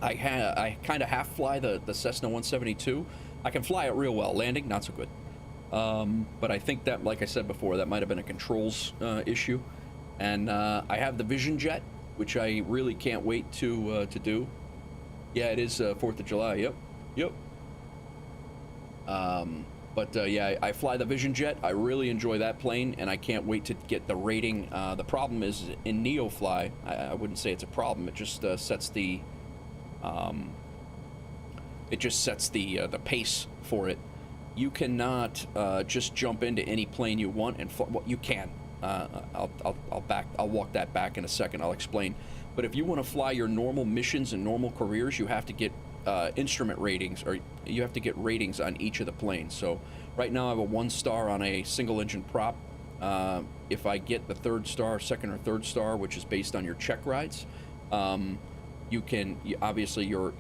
I kind of half fly the Cessna 172. I can fly it real well. Landing, not so good. But I think that, like I said before, that might have been a controls issue. And I have the Vision Jet, which I really can't wait to do. Yeah, it is 4th of July. Yep. But yeah, I fly the Vision Jet. I really enjoy that plane, and I can't wait to get the rating. The problem is in NeoFly, I wouldn't say it's a problem. It just sets the the pace for it. You cannot just jump into any plane you want and fly. Well, you can. I'll walk that back in a second. I'll explain. But if you want to fly your normal missions and normal careers, you have to get instrument ratings, or you have to get ratings on each of the planes. So right now I have a 1-star on a single engine prop. If I get the 3rd star, 2nd or 3rd star, which is based on your check rides, you can obviously your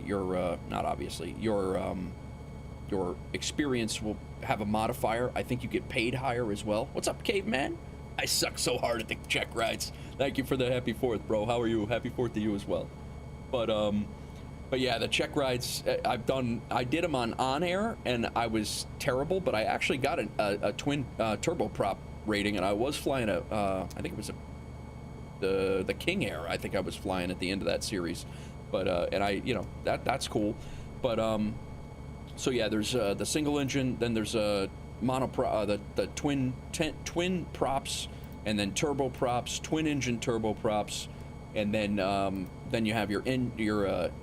experience will have a modifier. I think you get paid higher as well. What's up, caveman? I suck so hard at the check rides. Thank you for the happy 4th, bro. How are you? Happy 4th to you as well. But yeah, the check rides I did them on air, and I was terrible. But I actually got a twin turboprop rating, and I was flying I think it was the King Air. I think I was flying at the end of that series. But and that's cool. But so yeah, there's the single engine, then there's a monoprop, the twin props, and then turboprops, twin engine turboprops. and then you have your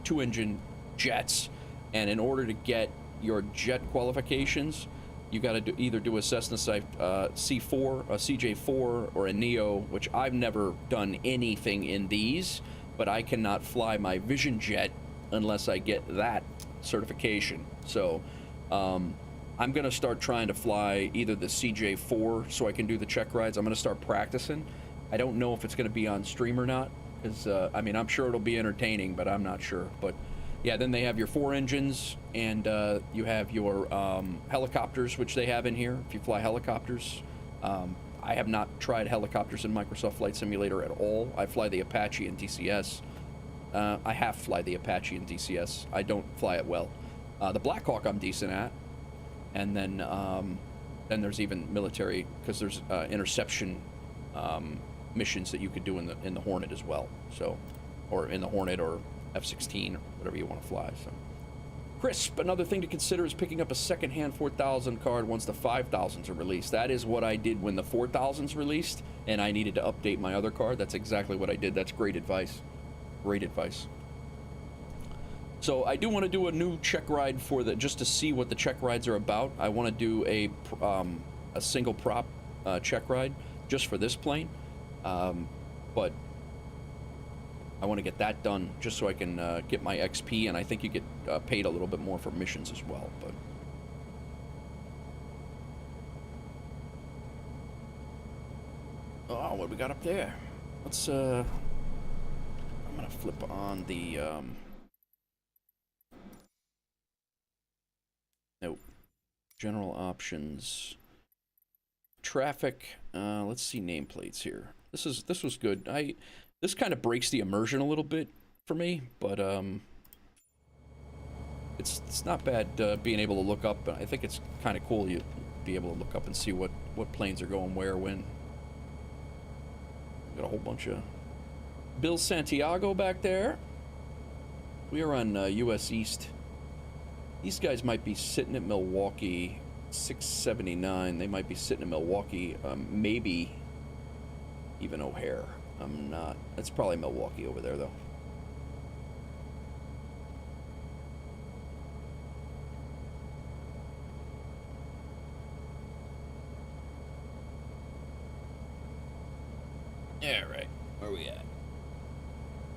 two-engine jets, and in order to get your jet qualifications, you got to either do a Cessna C4, a CJ4, or a Neo, which I've never done anything in these, but I cannot fly my Vision Jet unless I get that certification. So I'm going to start trying to fly either the CJ4 so I can do the check rides. I'm going to start practicing. I don't know if it's going to be on stream or not, because, I mean, I'm sure it'll be entertaining, but I'm not sure. But, yeah, then they have your 4 engines, and you have your helicopters, which they have in here, if you fly helicopters. I have not tried helicopters in Microsoft Flight Simulator at all. I fly the Apache in DCS. I have fly the Apache in DCS. I don't fly it well. The Black Hawk I'm decent at. And then there's even military, because there's interception missions that you could do in the Hornet as well. So, or in the Hornet or F-16 or whatever you want to fly. So, Crisp, another thing to consider is picking up a second-hand 4000 card once the 5000s are released. That is what I did when the 4000s released, and I needed to update my other card. That's exactly what I did. That's great advice. Great advice. So I do want to do a new check ride for just to see what the check rides are about. I want to do a single prop check ride just for this plane, but I want to get that done just so I can get my XP, and I think you get paid a little bit more for missions as well. But oh, what we got up there? Let's I'm gonna flip on the nope, general options, traffic. Let's see nameplates here. This was good. This kind of breaks the immersion a little bit for me, but it's not bad being able to look up. I think it's kind of cool you be able to look up and see what planes are going where, when. Got a whole bunch of Bill Santiago back there. We are on US East. These guys might be sitting at Milwaukee 679. They might be sitting in Milwaukee, maybe even O'Hare. I'm not. That's probably Milwaukee over there, though. Yeah, right. Where are we at?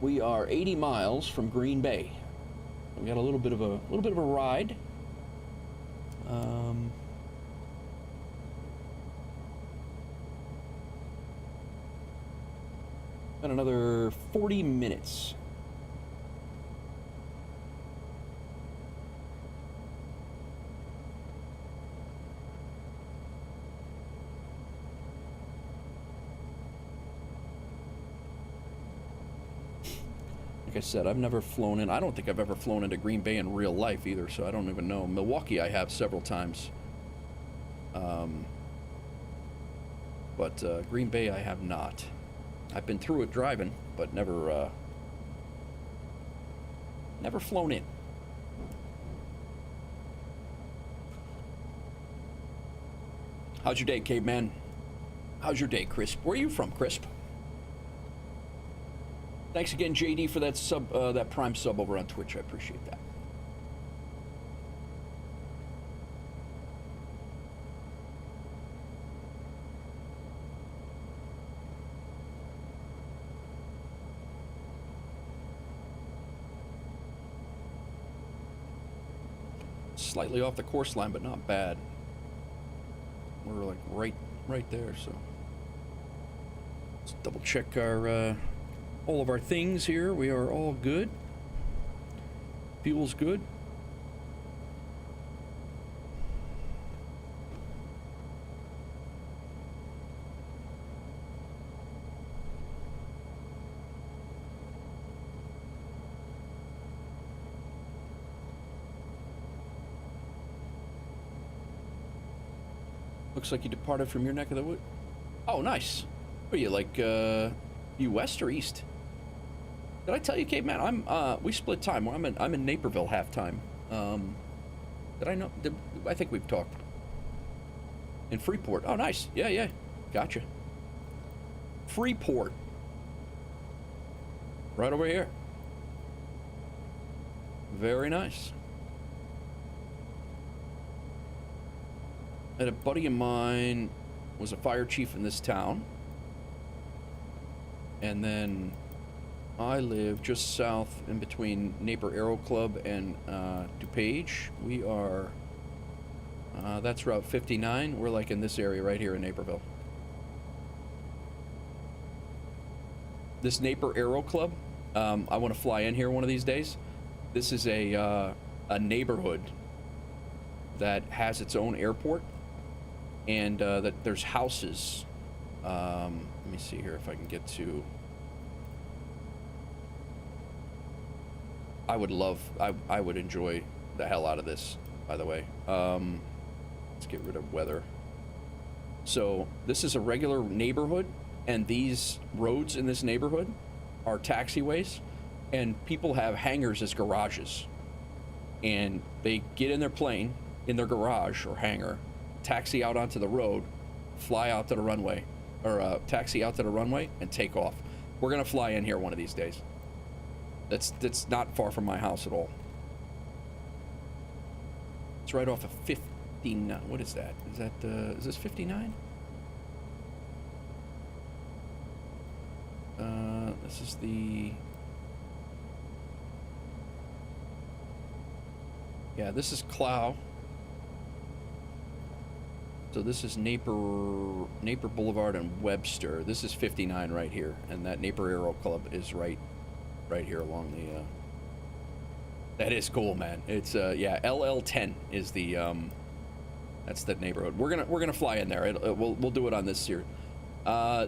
We are 80 miles from Green Bay. We got a little bit of a ride. Got another 40 minutes. Like I said, I've never flown in. I don't think I've ever flown into Green Bay in real life either, so I don't even know. Milwaukee I have several times. But Green Bay I have not. I've been through it driving, but never flown in. How's your day, Caveman? How's your day, Crisp? Where are you from, Crisp? Thanks again, JD, for that sub, that Prime sub over on Twitch. I appreciate that. Slightly off the course line, but not bad. We're like right there, so let's double check our all of our things here. We are all good. Fuel's good. Looks like you departed from your neck of the wood. Oh, nice. Are you like you west or east? Did I tell you, Caveman? We split time. I'm in Naperville halftime. Did I know? I think we've talked. In Freeport. Oh, nice. Yeah. Gotcha. Freeport. Right over here. Very nice. And a buddy of mine was a fire chief in this town. And then I live just south in between Napier Aero Club and DuPage. We are, that's Route 59. We're like in this area right here in Naperville. This Napier Aero Club, I want to fly in here one of these days. This is a neighborhood that has its own airport, and that there's houses. Let me see here if I can get to. I would enjoy the hell out of this, by the way. Let's get rid of weather. So this is a regular neighborhood, and these roads in this neighborhood are taxiways, and people have hangars as garages. And they get in their plane, in their garage or hangar, taxi out onto the road, fly out to the runway, or taxi out to the runway and take off. We're gonna fly in here one of these days. That's not far from my house at all. It's right off of 59. What is that? Is this 59? This is the... Yeah, this is Clough. So this is Napier Boulevard and Webster. This is 59 right here, and that Napier Aero Club is right here along the. That is cool, man. It's yeah, LL10 is the that's the neighborhood. We're gonna fly in there. We'll do it on this year. Do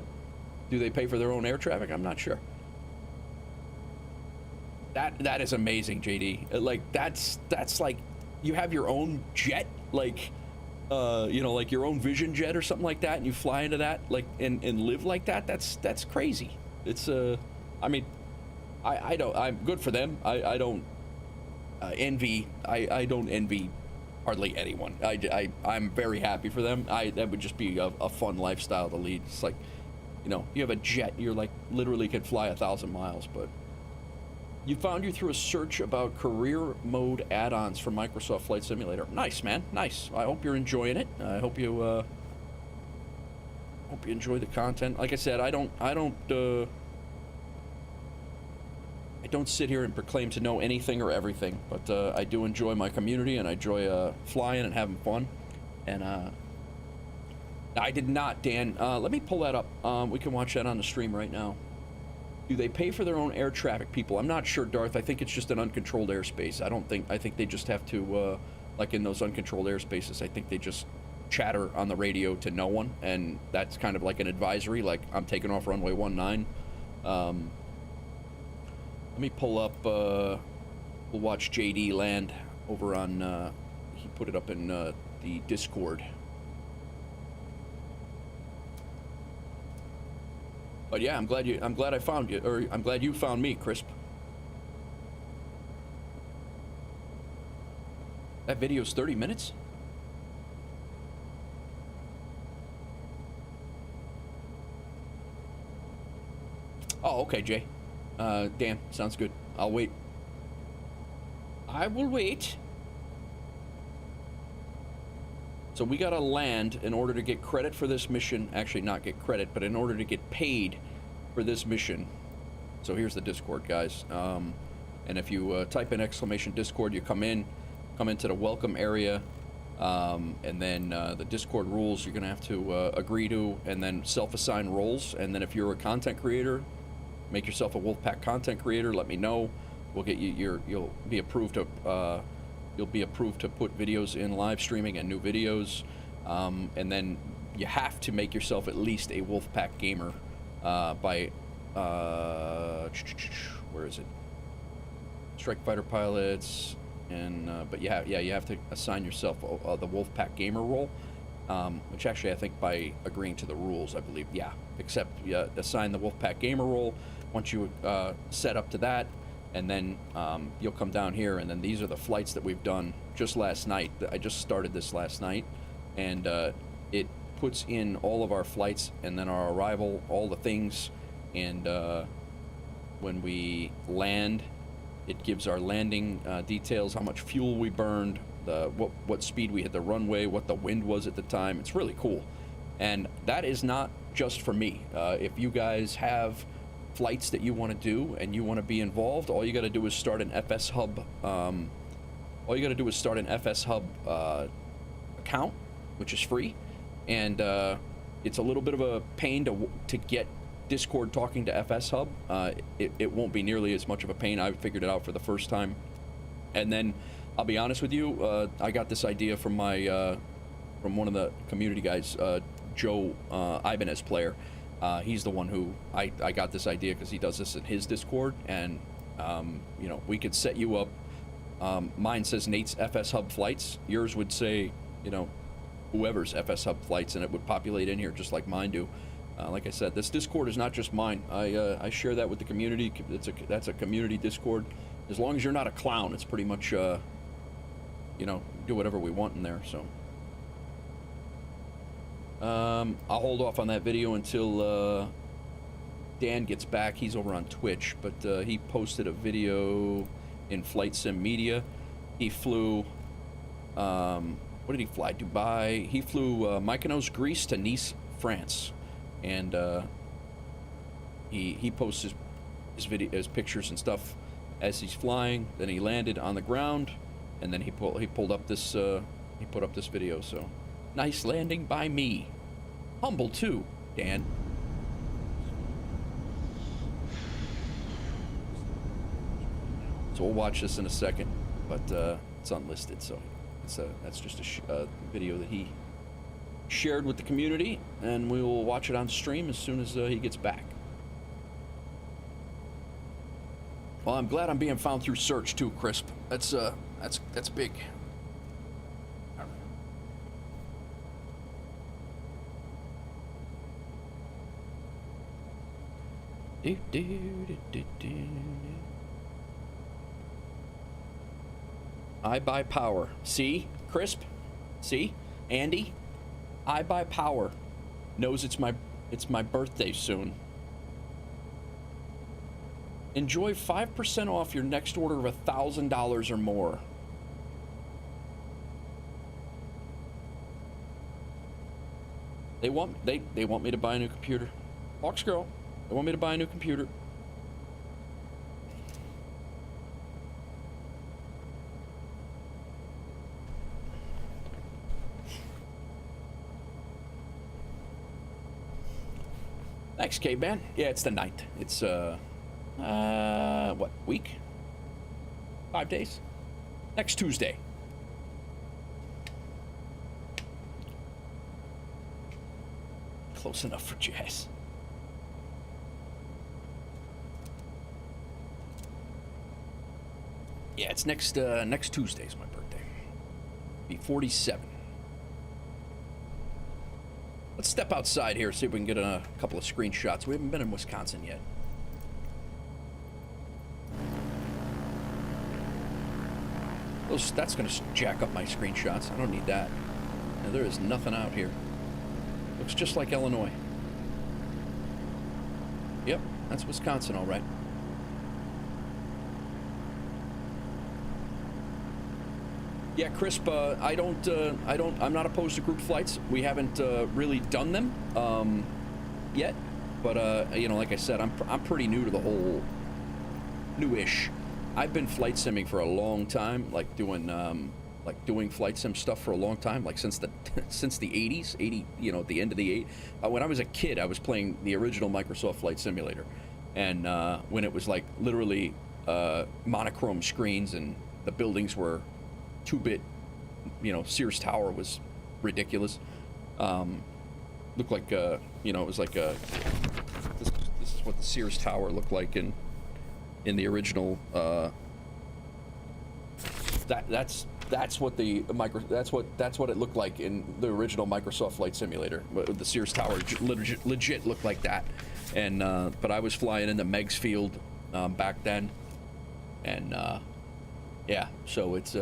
they pay for their own air traffic? I'm not sure. That is amazing, JD. Like that's like you have your own jet, like you know, like your own Vision jet or something like that, and you fly into that, like and live like that. That's crazy. It's I mean, I don't. I'm good for them. I don't envy. I don't envy hardly anyone. I'm very happy for them. That would just be a fun lifestyle to lead. It's like, you know, you have a jet. You're like literally could fly 1,000 miles, but. You found you through a search about career mode add-ons for Microsoft Flight Simulator. Nice, man. Nice. I hope you're enjoying it. I hope you enjoy the content. Like I said, I don't sit here and proclaim to know anything or everything, but I do enjoy my community, and I enjoy flying and having fun. And I did not, Dan. Let me pull that up. We can watch that on the stream right now. Do they pay for their own air traffic, people? I'm not sure, Darth. I think it's just an uncontrolled airspace. I think they just have to, like in those uncontrolled airspaces, I think they just chatter on the radio to no one, and that's kind of like an advisory, like I'm taking off runway 19. Let me pull up, we'll watch JD land over on, he put it up in the Discord. But yeah, I'm glad I found you, or I'm glad you found me, Crisp. That video's 30 minutes? Oh, okay, Jay. Dan, sounds good. I'll wait. I will wait. So we gotta land in order to get credit for this mission. Actually, not get credit, but in order to get paid for this mission. So here's the Discord, guys. And if you type in !Discord, you come into the welcome area, and then the Discord rules you're gonna have to agree to, and then self-assign roles. And then if you're a content creator, make yourself a Wolfpack content creator. Let me know. We'll get you. You'll be approved to. You'll be approved to put videos in live streaming and new videos, and then you have to make yourself at least a Wolfpack gamer by where is it? Strike fighter pilots, and but you have to assign yourself the Wolfpack gamer role, which actually I think by agreeing to the rules, I believe, accept assign the Wolfpack gamer role. Once you set up to that. And then you'll come down here, and then these are the flights that we've done just last night. I just started this last night, and it puts in all of our flights, and then our arrival, all the things, and when we land. It gives our landing details, how much fuel we burned, what speed we hit the runway, what the wind was at the time. It's really cool. And that is not just for me. If you guys have flights that you want to do and you want to be involved, all you got to do is start an FS Hub. Account, which is free, and it's a little bit of a pain to get Discord talking to FS Hub. It won't be nearly as much of a pain. I figured it out for the first time, and then I'll be honest with you. I got this idea from from one of the community guys, Joe Ibanez player. He's the one who I got this idea because he does this in his Discord, and you know, we could set you up. Mine says Nate's FS Hub flights. Yours would say, you know, whoever's FS Hub flights, and it would populate in here just like mine do. Like I said, this Discord is not just mine. I share that with the community. That's a community Discord. As long as you're not a clown, it's pretty much, you know, do whatever we want in there. So I'll hold off on that video until Dan gets back. He's over on Twitch, but he posted a video in Flight Sim Media. He flew, what did he fly? Dubai. He flew Mykonos, Greece to Nice, France, and he posts his pictures and stuff as he's flying. Then he landed on the ground, and then he put up this video. So nice landing by me. Humble too, Dan. So we'll watch this in a second, but it's unlisted, so that's just a video that he shared with the community, and we will watch it on stream as soon as he gets back. Well, I'm glad I'm being found through search too, Crisp. That's big. I buy power. See, Crisp? See, Andy? I buy power. Knows it's my birthday soon. Enjoy 5% off your next order of $1,000 or more. They want me to buy a new computer. Hawks Girl, they want me to buy a new computer. Thanks, K-Man. Yeah, it's the 9th. It's, what, week? 5 days? Next Tuesday. Close enough for jazz. Yeah, it's next Tuesday is my birthday. Be 47. Let's step outside here, see if we can get a couple of screenshots. We haven't been in Wisconsin yet. That's going to jack up my screenshots. I don't need that. Now, there is nothing out here. Looks just like Illinois. Yep, that's Wisconsin, all right. Yeah, Crisp, I'm not opposed to group flights. We haven't really done them yet, but you know, like I said, I'm pretty new to the whole, newish. I've been flight simming for a long time, like doing flight sim stuff for a long time, like since the 80s, you know, at the end of the 80s. When I was a kid, I was playing the original Microsoft Flight Simulator, and when it was like literally monochrome screens and the buildings were 2-bit, you know, Sears Tower was ridiculous. Looked like, you know, it was like this is what the Sears Tower looked like in the original. That's what it looked like in the original Microsoft Flight Simulator. The Sears Tower legit looked like that, and but I was flying in the Meigs Field back then, and yeah, so it's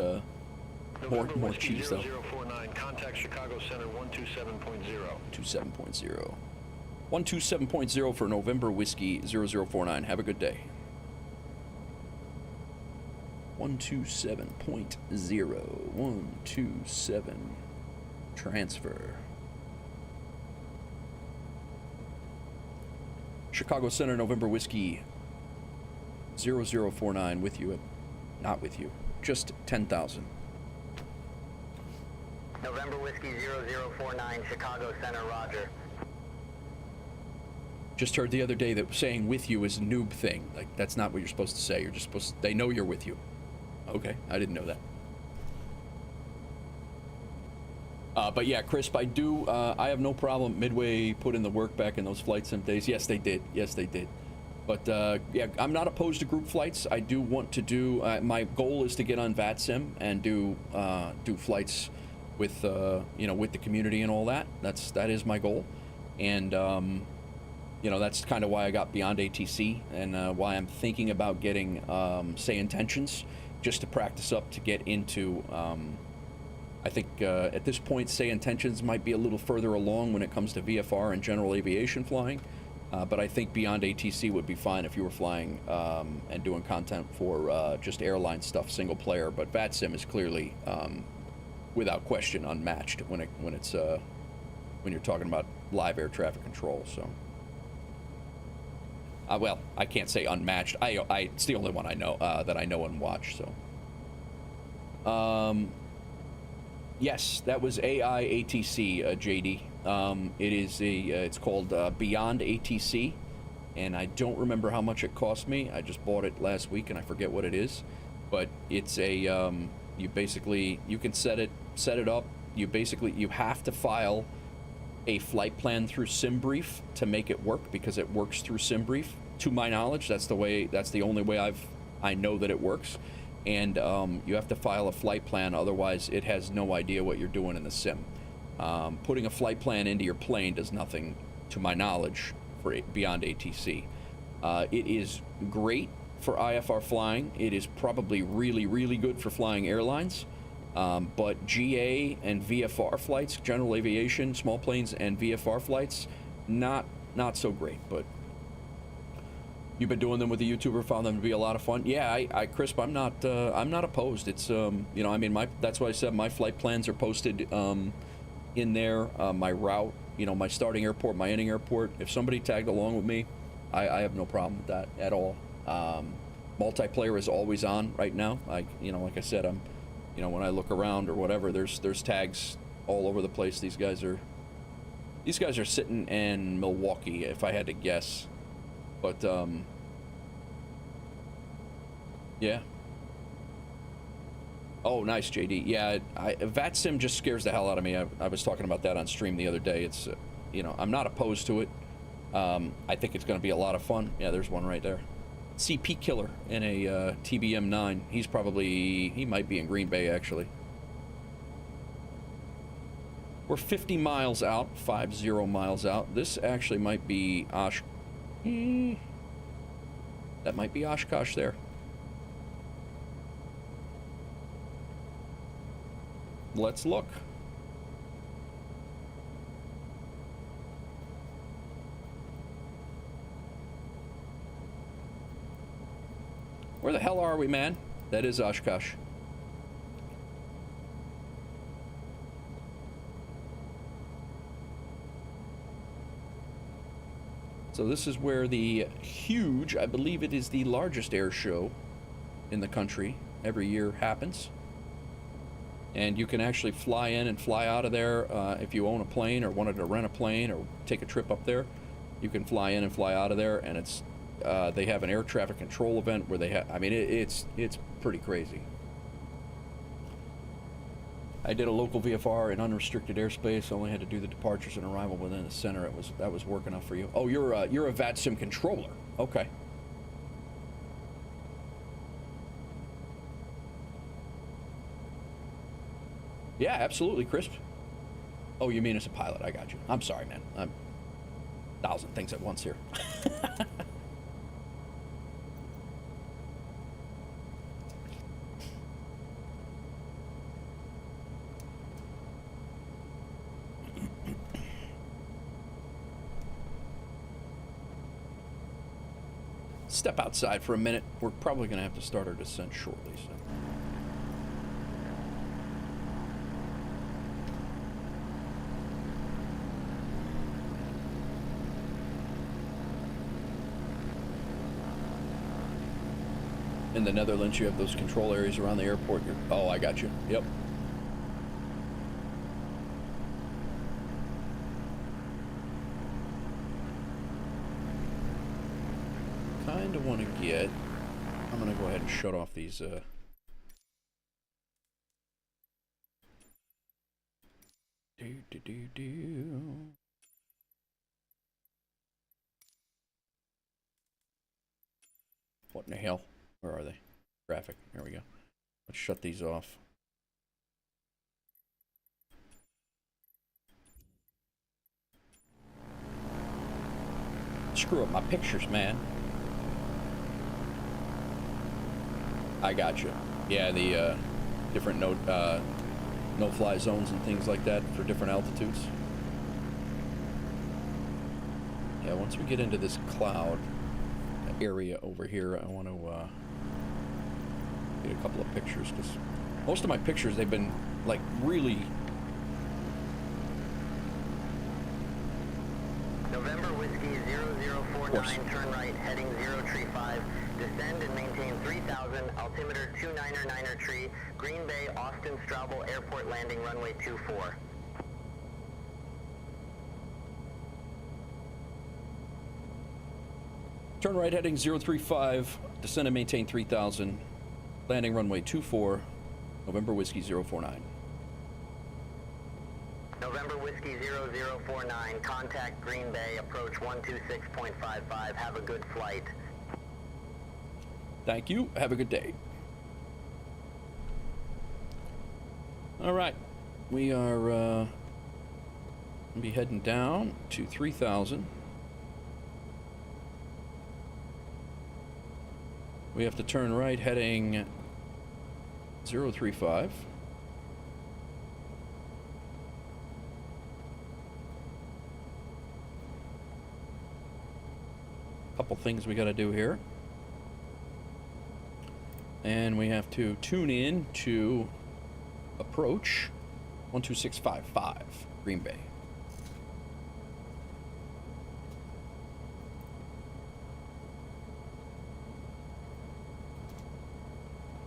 more cheese though. 0049, contact Chicago Center 127.0. 27.0. 127.0 for November Whiskey 0049. Have a good day. 127.0. 127. Transfer. Chicago Center, November Whiskey 0049 with you. Not with you. Just 10,000. November Whiskey 0049, Chicago Center, roger. Just heard the other day that saying with you is a noob thing. Like, that's not what you're supposed to say. You're just supposed to, they know you're with you. Okay, I didn't know that. But yeah, Crisp, I have no problem. Midway put in the work back in those flight sim days. Yes, they did. Yes, they did. But yeah, I'm not opposed to group flights. I do want to do, my goal is to get on VATSIM and do flights with, you know, with the community and all that. That is my goal. And, you know, that's kind of why I got BeyondATC and why I'm thinking about getting, Say Intentions, just to practice up to get into, I think at this point, Say Intentions might be a little further along when it comes to VFR and general aviation flying. But I think BeyondATC would be fine if you were flying and doing content for just airline stuff, single player. But VATSIM is clearly, without question, unmatched when you're talking about live air traffic control. So, well, I can't say unmatched. It's the only one I know that I know and watch. So, yes, that was AIATC, JD. It is it's called BeyondATC, and I don't remember how much it cost me. I just bought it last week and I forget what it is, but it's a you can set it up. You have to file a flight plan through SimBrief to make it work, because it works through SimBrief. To my knowledge, that's the only way I know that it works. And you have to file a flight plan, otherwise it has no idea what you're doing in the sim. Putting a flight plan into your plane does nothing, to my knowledge, for BeyondATC. It is great for IFR flying. It is probably really, really good for flying airlines. But GA and VFR flights, general aviation, small planes and VFR flights, not so great. But you've been doing them with the YouTuber, found them to be a lot of fun. Yeah, Crisp, I'm not opposed. It's you know, I mean, that's why I said my flight plans are posted in there. My route, you know, my starting airport, my ending airport. If somebody tagged along with me, I have no problem with that at all. Multiplayer is always on right now. You know, like I said, you know, when I look around or whatever, there's tags all over the place. These guys are sitting in Milwaukee, if I had to guess. But yeah. Oh, nice, JD. Yeah, VATSIM just scares the hell out of me. I was talking about that on stream the other day. It's, you know, I'm not opposed to it. I think it's going to be a lot of fun. Yeah, there's one right there. CP Killer in a TBM-9. He might be in Green Bay, actually. We're 50 miles out, 50 miles out. This actually might be that might be Oshkosh there. Let's look. Where the hell are we, man? That is Oshkosh. So this is where the huge, I believe it is the largest air show in the country every year happens. And you can actually fly in and fly out of there if you own a plane or wanted to rent a plane or take a trip up there. You can fly in and fly out of there, and it's they have an air traffic control event where they have, I mean, it's pretty crazy. I did a local VFR in unrestricted airspace. I only had to do the departures and arrival within the center. That was work enough for you. Oh, you're a VATSIM controller. Okay. Yeah, absolutely, Crisp. Oh, you mean as a pilot? I got you. I'm sorry, man. I'm 1,000 things at once here. step outside for a minute. We're probably going to have to start our descent shortly. So. In the Netherlands, you have those control areas around the airport. Oh, I got you. Yep. Kind of want to get... I'm going to go ahead and shut off these... What in the hell? Where are they? Traffic. There we go. Let's shut these off. Screw up my pictures, man. I got you. Yeah, the different no-fly zones and things like that for different altitudes. Yeah, once we get into this cloud area over here, I want to get a couple of pictures, because most of my pictures, they've been like really... November Whiskey 0049, turn right, heading 035, descend and maintain 3000, altimeter 299er tree, Green Bay, Austin, Straubel Airport landing, runway 24. Turn right heading 035, descend and maintain 3000, landing runway 24, November Whiskey 049. November Whiskey 0049, contact Green Bay, approach 126.55, have a good flight. Thank you, have a good day. All right, we are gonna be heading down to 3000. We have to turn right heading 035. Couple things we got to do here. And we have to tune in to approach 12655 Green Bay.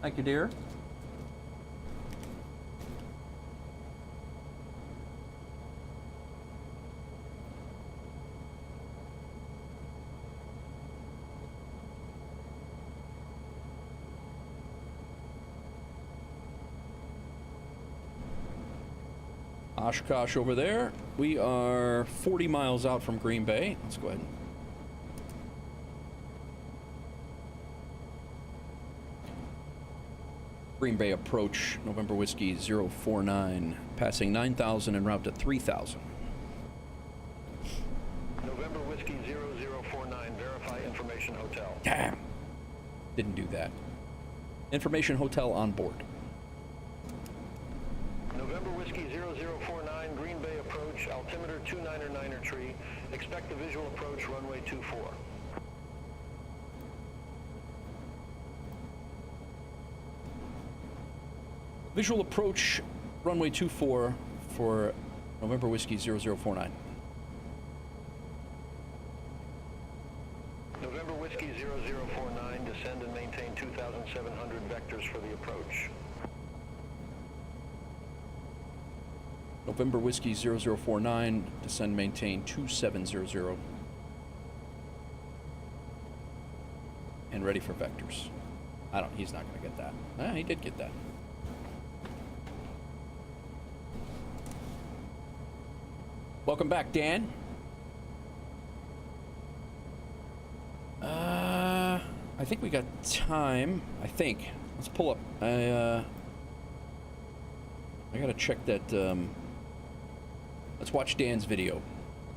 Thank you, dear. Oshkosh over there. We are 40 miles out from Green Bay. Let's go ahead. Green Bay approach, November Whiskey 049, passing 9,000 en route to 3,000. November Whiskey 0049, verify information hotel. Damn! Didn't do that. Information hotel on board. November Whiskey 0049, Green Bay approach, altimeter 299er tree, expect a visual approach, runway 24. Visual approach, runway 24 for November Whiskey 0049. November Whiskey 0049, descend and maintain 2,700 vectors for the approach. November Whiskey 0049, descend, maintain 2700. And ready for vectors. He's not going to get that. He did get that. Welcome back, Dan. I think we got time. I think. Let's pull up. I gotta check that. Let's watch Dan's video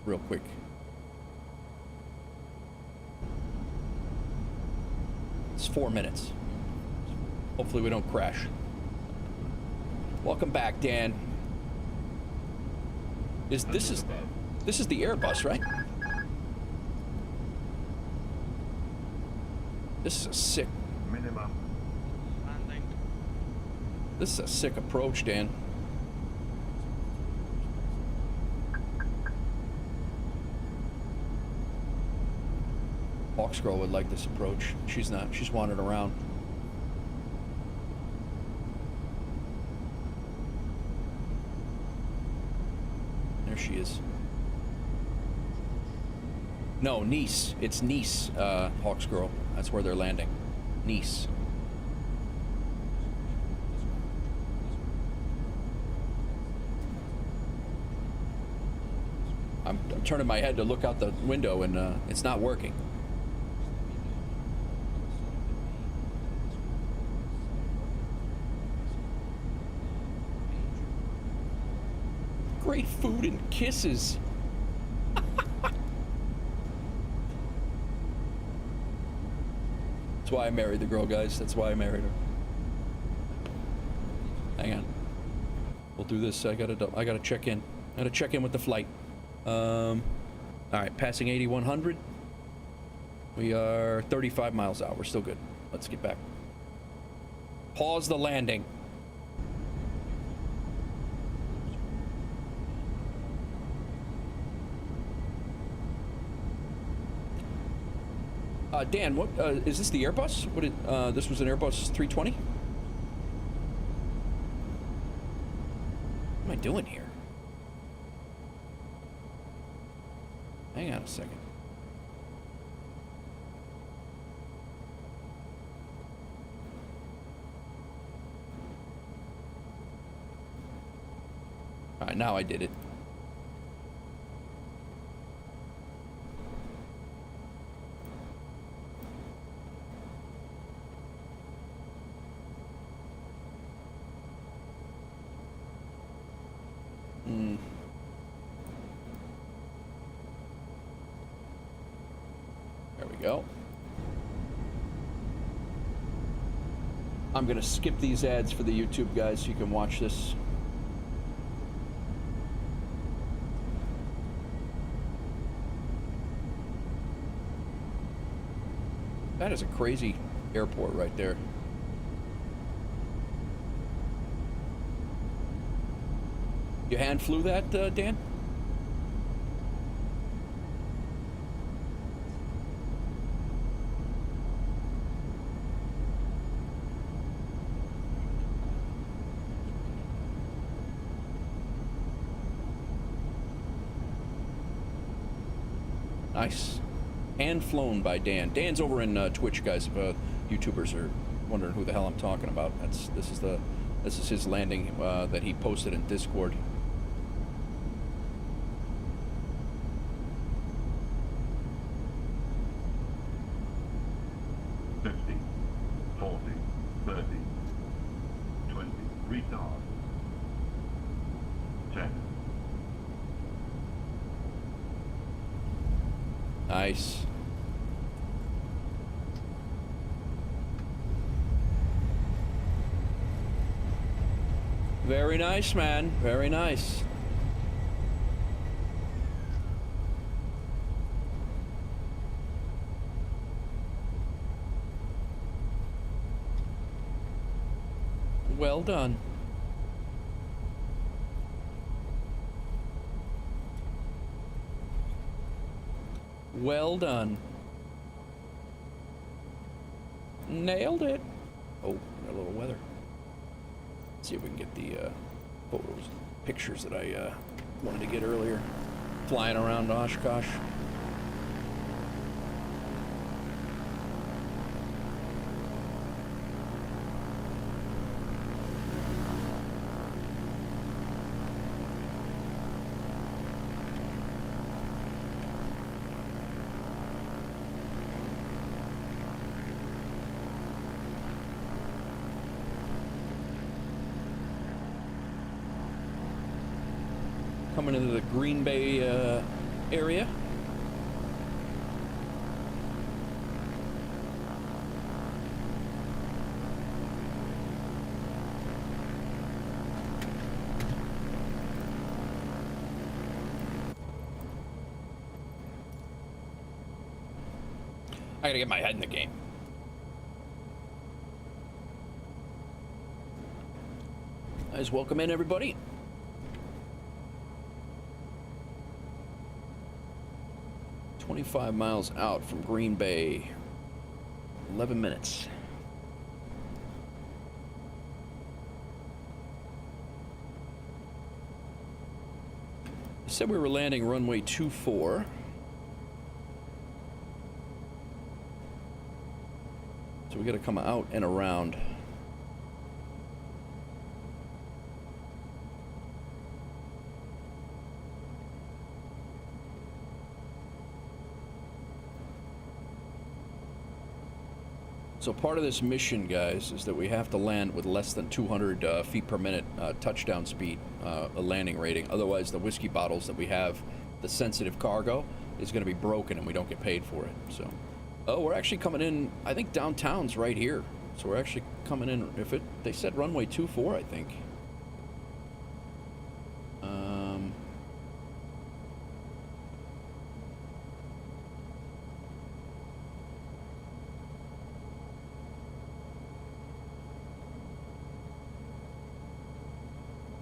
real quick. It's 4 minutes. Hopefully we don't crash. Welcome back, Dan. This is the Airbus, right? This is a sick. Minimum. Landing. This is a sick approach, Dan. Hawksgirl would like this approach. She's not. She's wandered around. There she is. No, Nice. It's Nice, Hawksgirl. That's where they're landing. Nice. I'm turning my head to look out the window, and it's not working. Great food and kisses. That's why I married the girl, guys. That's why I married her. Hang on. We'll do this. I gotta check in. I gotta check in with the flight. All right, passing 8100. We are 35 miles out. We're still good. Let's get back. Pause the landing. Dan, what is this? The Airbus? What? This was an Airbus 320. What am I doing here? Hang on a second. All right, now I did it. There we go. I'm gonna skip these ads for the YouTube guys so you can watch this. That is a crazy airport right there. You hand flew that, Dan? Nice. Hand flown by Dan. Dan's over in Twitch, guys. If YouTubers are wondering who the hell I'm talking about, this is his landing that he posted in Discord. Nice. Very nice, man. Very nice. Well done. Well done. Nailed it. Oh, got a little weather. Let's see if we can get the photos, pictures that I wanted to get earlier. Flying around Oshkosh. Coming into the Green Bay area. I gotta get my head in the game. Guys, welcome in, everybody. "25 miles out from Green Bay. 11 minutes. You said we were landing runway 24. So we got to come out and around. So part of this mission, guys, is that we have to land with less than 200 feet per minute touchdown speed, a landing rating. Otherwise, the whiskey bottles that we have, the sensitive cargo, is going to be broken and we don't get paid for it. So, oh, we're actually coming in. I think downtown's right here. So we're actually coming in. They said runway 24, I think.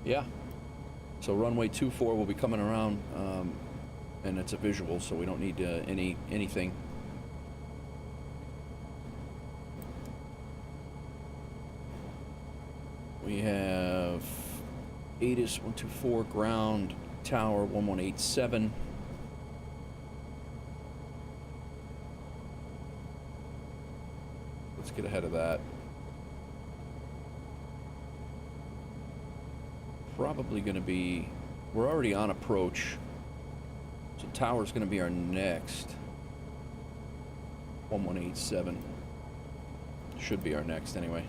Yeah, so runway 24 will be coming around, and it's a visual, so we don't need anything. We have ATIS 124 ground tower 1187. Let's get ahead of that. Probably going to be, we're already on approach, so tower's going to be our next. 1187 should be our next anyway.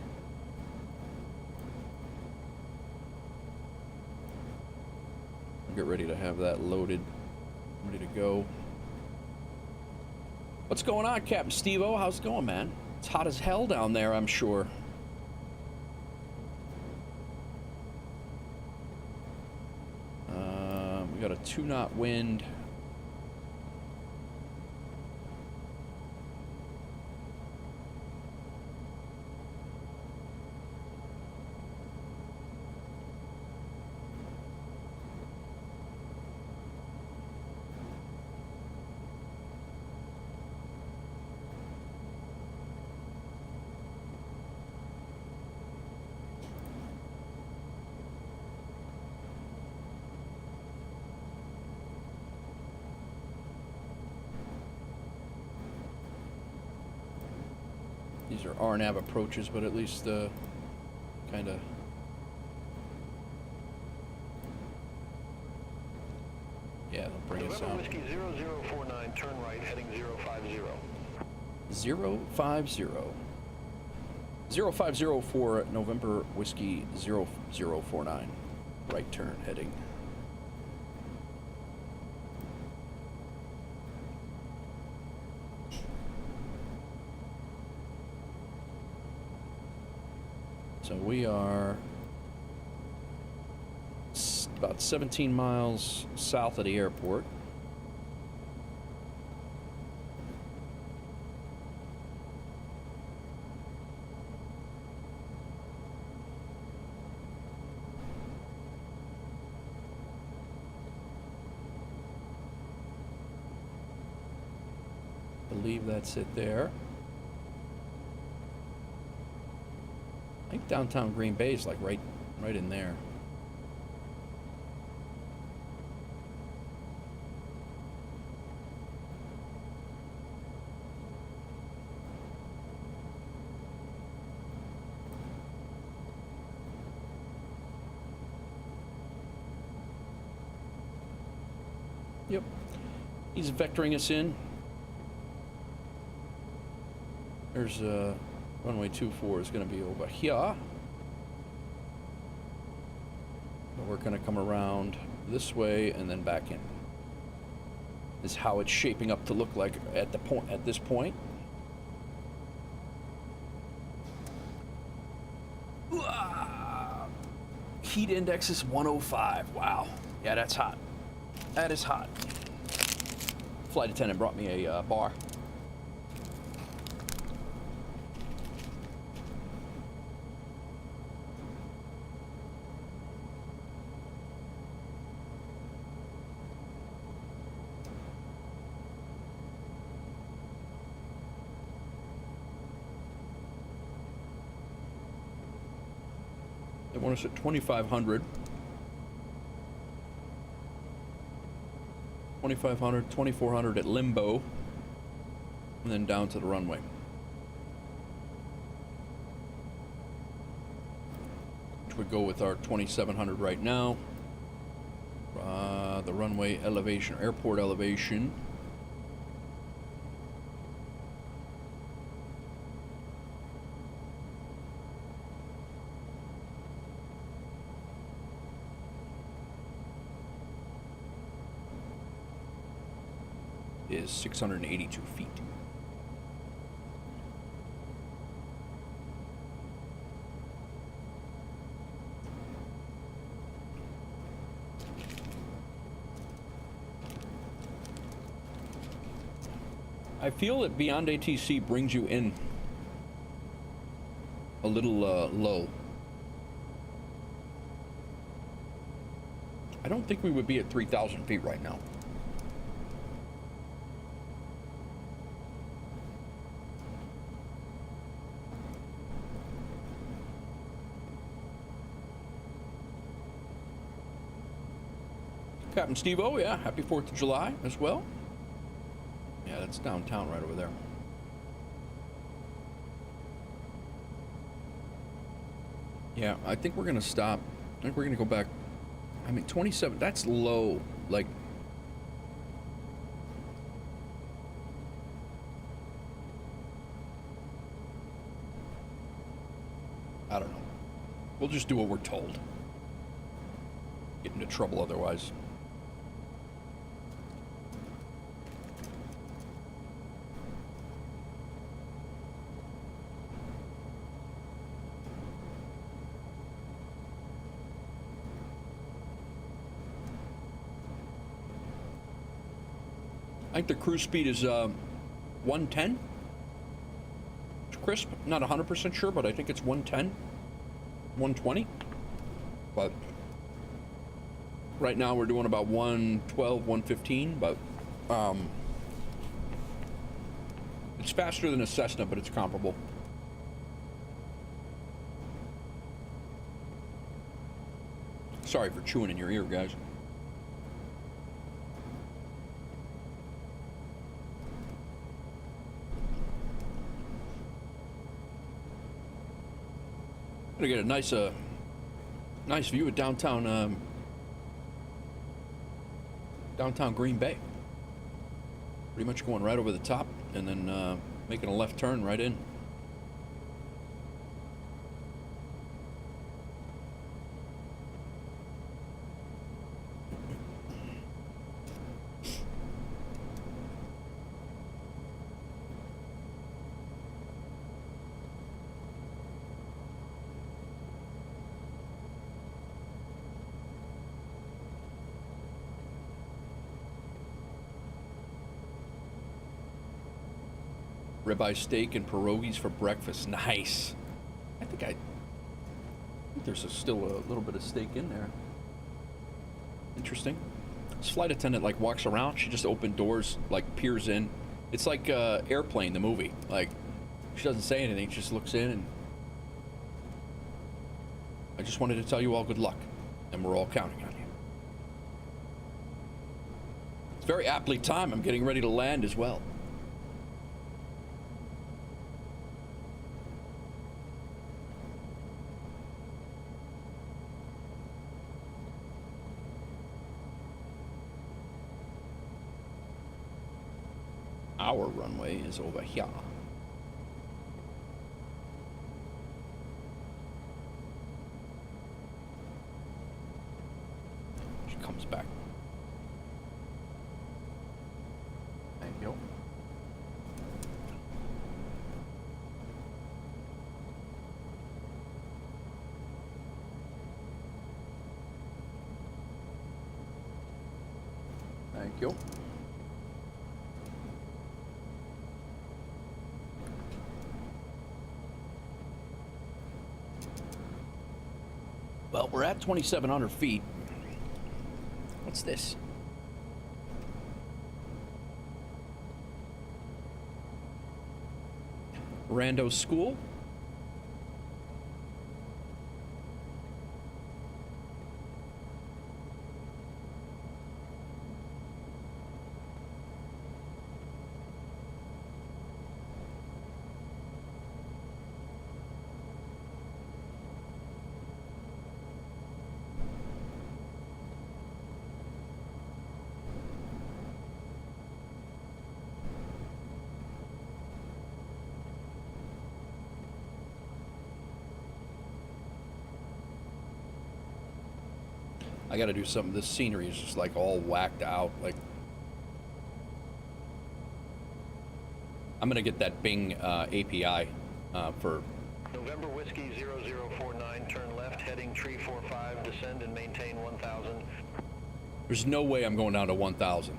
I'll get ready to have that loaded, ready to go. What's going on, Captain Steve-O? How's it going, man? It's hot as hell down there, I'm sure. We got a 2-knot wind. These are RNAV approaches, but at least kind of. Yeah, they'll bring us out. Whiskey 0049, turn right, heading 050. 050. 050 for November Whiskey 0049. Right turn heading. So we are about 17 miles south of the airport. I believe that's it there. I think downtown Green Bay is like right in there. Yep. He's vectoring us in. There's runway 24 is going to be over here. But we're going to come around this way and then back in. This is how it's shaping up to look like at this point. Heat index is 105. Wow. Yeah, that's hot. That is hot. Flight attendant brought me a bar. They want us at 2,500. 2,500, 2,400 at Limbo, and then down to the runway. Which would go with our 2,700 right now. The runway elevation, airport elevation. Is 682 feet. I feel that BeyondATC brings you in a little low. I don't think we would be at 3,000 feet right now. Captain Steve-O, yeah, happy 4th of July as well. Yeah, that's downtown right over there. Yeah, I think we're gonna stop. I think we're gonna go back. I mean, 27, that's low. Like, I don't know. We'll just do what we're told. Get into trouble otherwise. I think the cruise speed is 110. It's crisp, not 100% sure, but I think it's 110, 120. But right now we're doing about 112, 115, but it's faster than a Cessna, but it's comparable. Sorry for chewing in your ear, guys. Gonna get a nice view of downtown Green Bay. Pretty much going right over the top and then making a left turn right in. Ribeye steak and pierogies for breakfast. Nice. I think there's still a little bit of steak in there. Interesting. This flight attendant like walks around. She just opened doors, like peers in. It's like Airplane, the movie. Like she doesn't say anything. She just looks in and I just wanted to tell you all good luck, and we're all counting on you. It's very aptly timed. I'm getting ready to land as well. Our runway is over here. She comes back. Thank you. Thank you. Well, we're at 2,700 feet. What's this? Rando School. I gotta do something. This scenery is just like all whacked out. Like, I'm gonna get that Bing API for. November Whiskey 0049, turn left, heading tree 45, descend and maintain 1000. There's no way I'm going down to 1,000.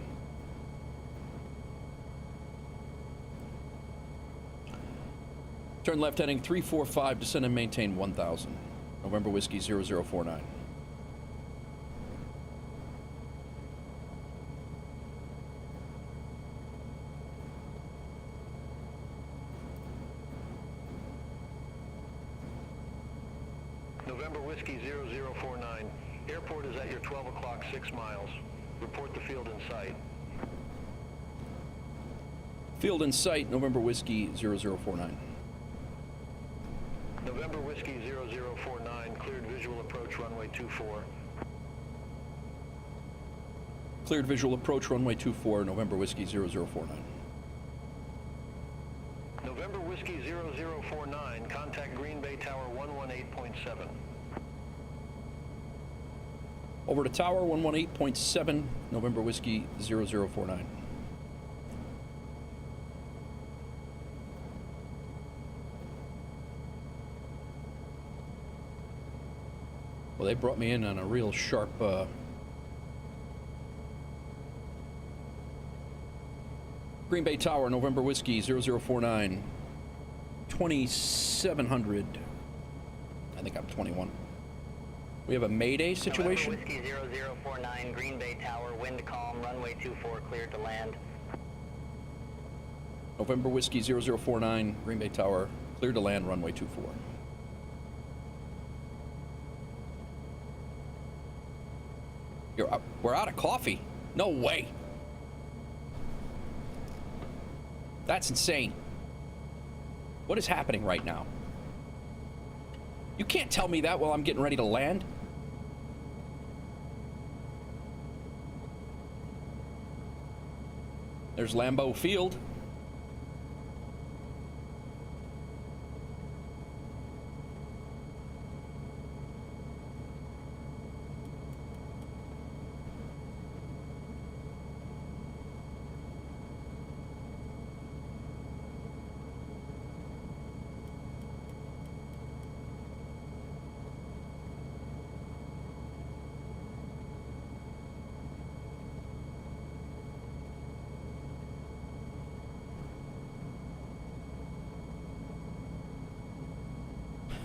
Turn left, heading 345, descend and maintain 1,000. November Whiskey 0049. November Whiskey 0049, airport is at your 12 o'clock, 6 miles. Report the field in sight. Field in sight, November Whiskey 0049. November Whiskey 0049, cleared visual approach runway 24. Cleared visual approach runway 24, November Whiskey 0049. November Whiskey 0049, contact Green Bay Tower 118.7. Over to Tower 118.7, November Whiskey 0049. Well, they brought me in on a real sharp Green Bay Tower, November Whiskey 0049, 2700. I think I'm 21. We have a Mayday situation. November Whiskey 0049, Green Bay Tower, wind calm, runway 24, cleared to land. November Whiskey 0049, Green Bay Tower, cleared to land, runway 24. We're out of coffee. No way. That's insane. What is happening right now? You can't tell me that while I'm getting ready to land. There's Lambeau Field.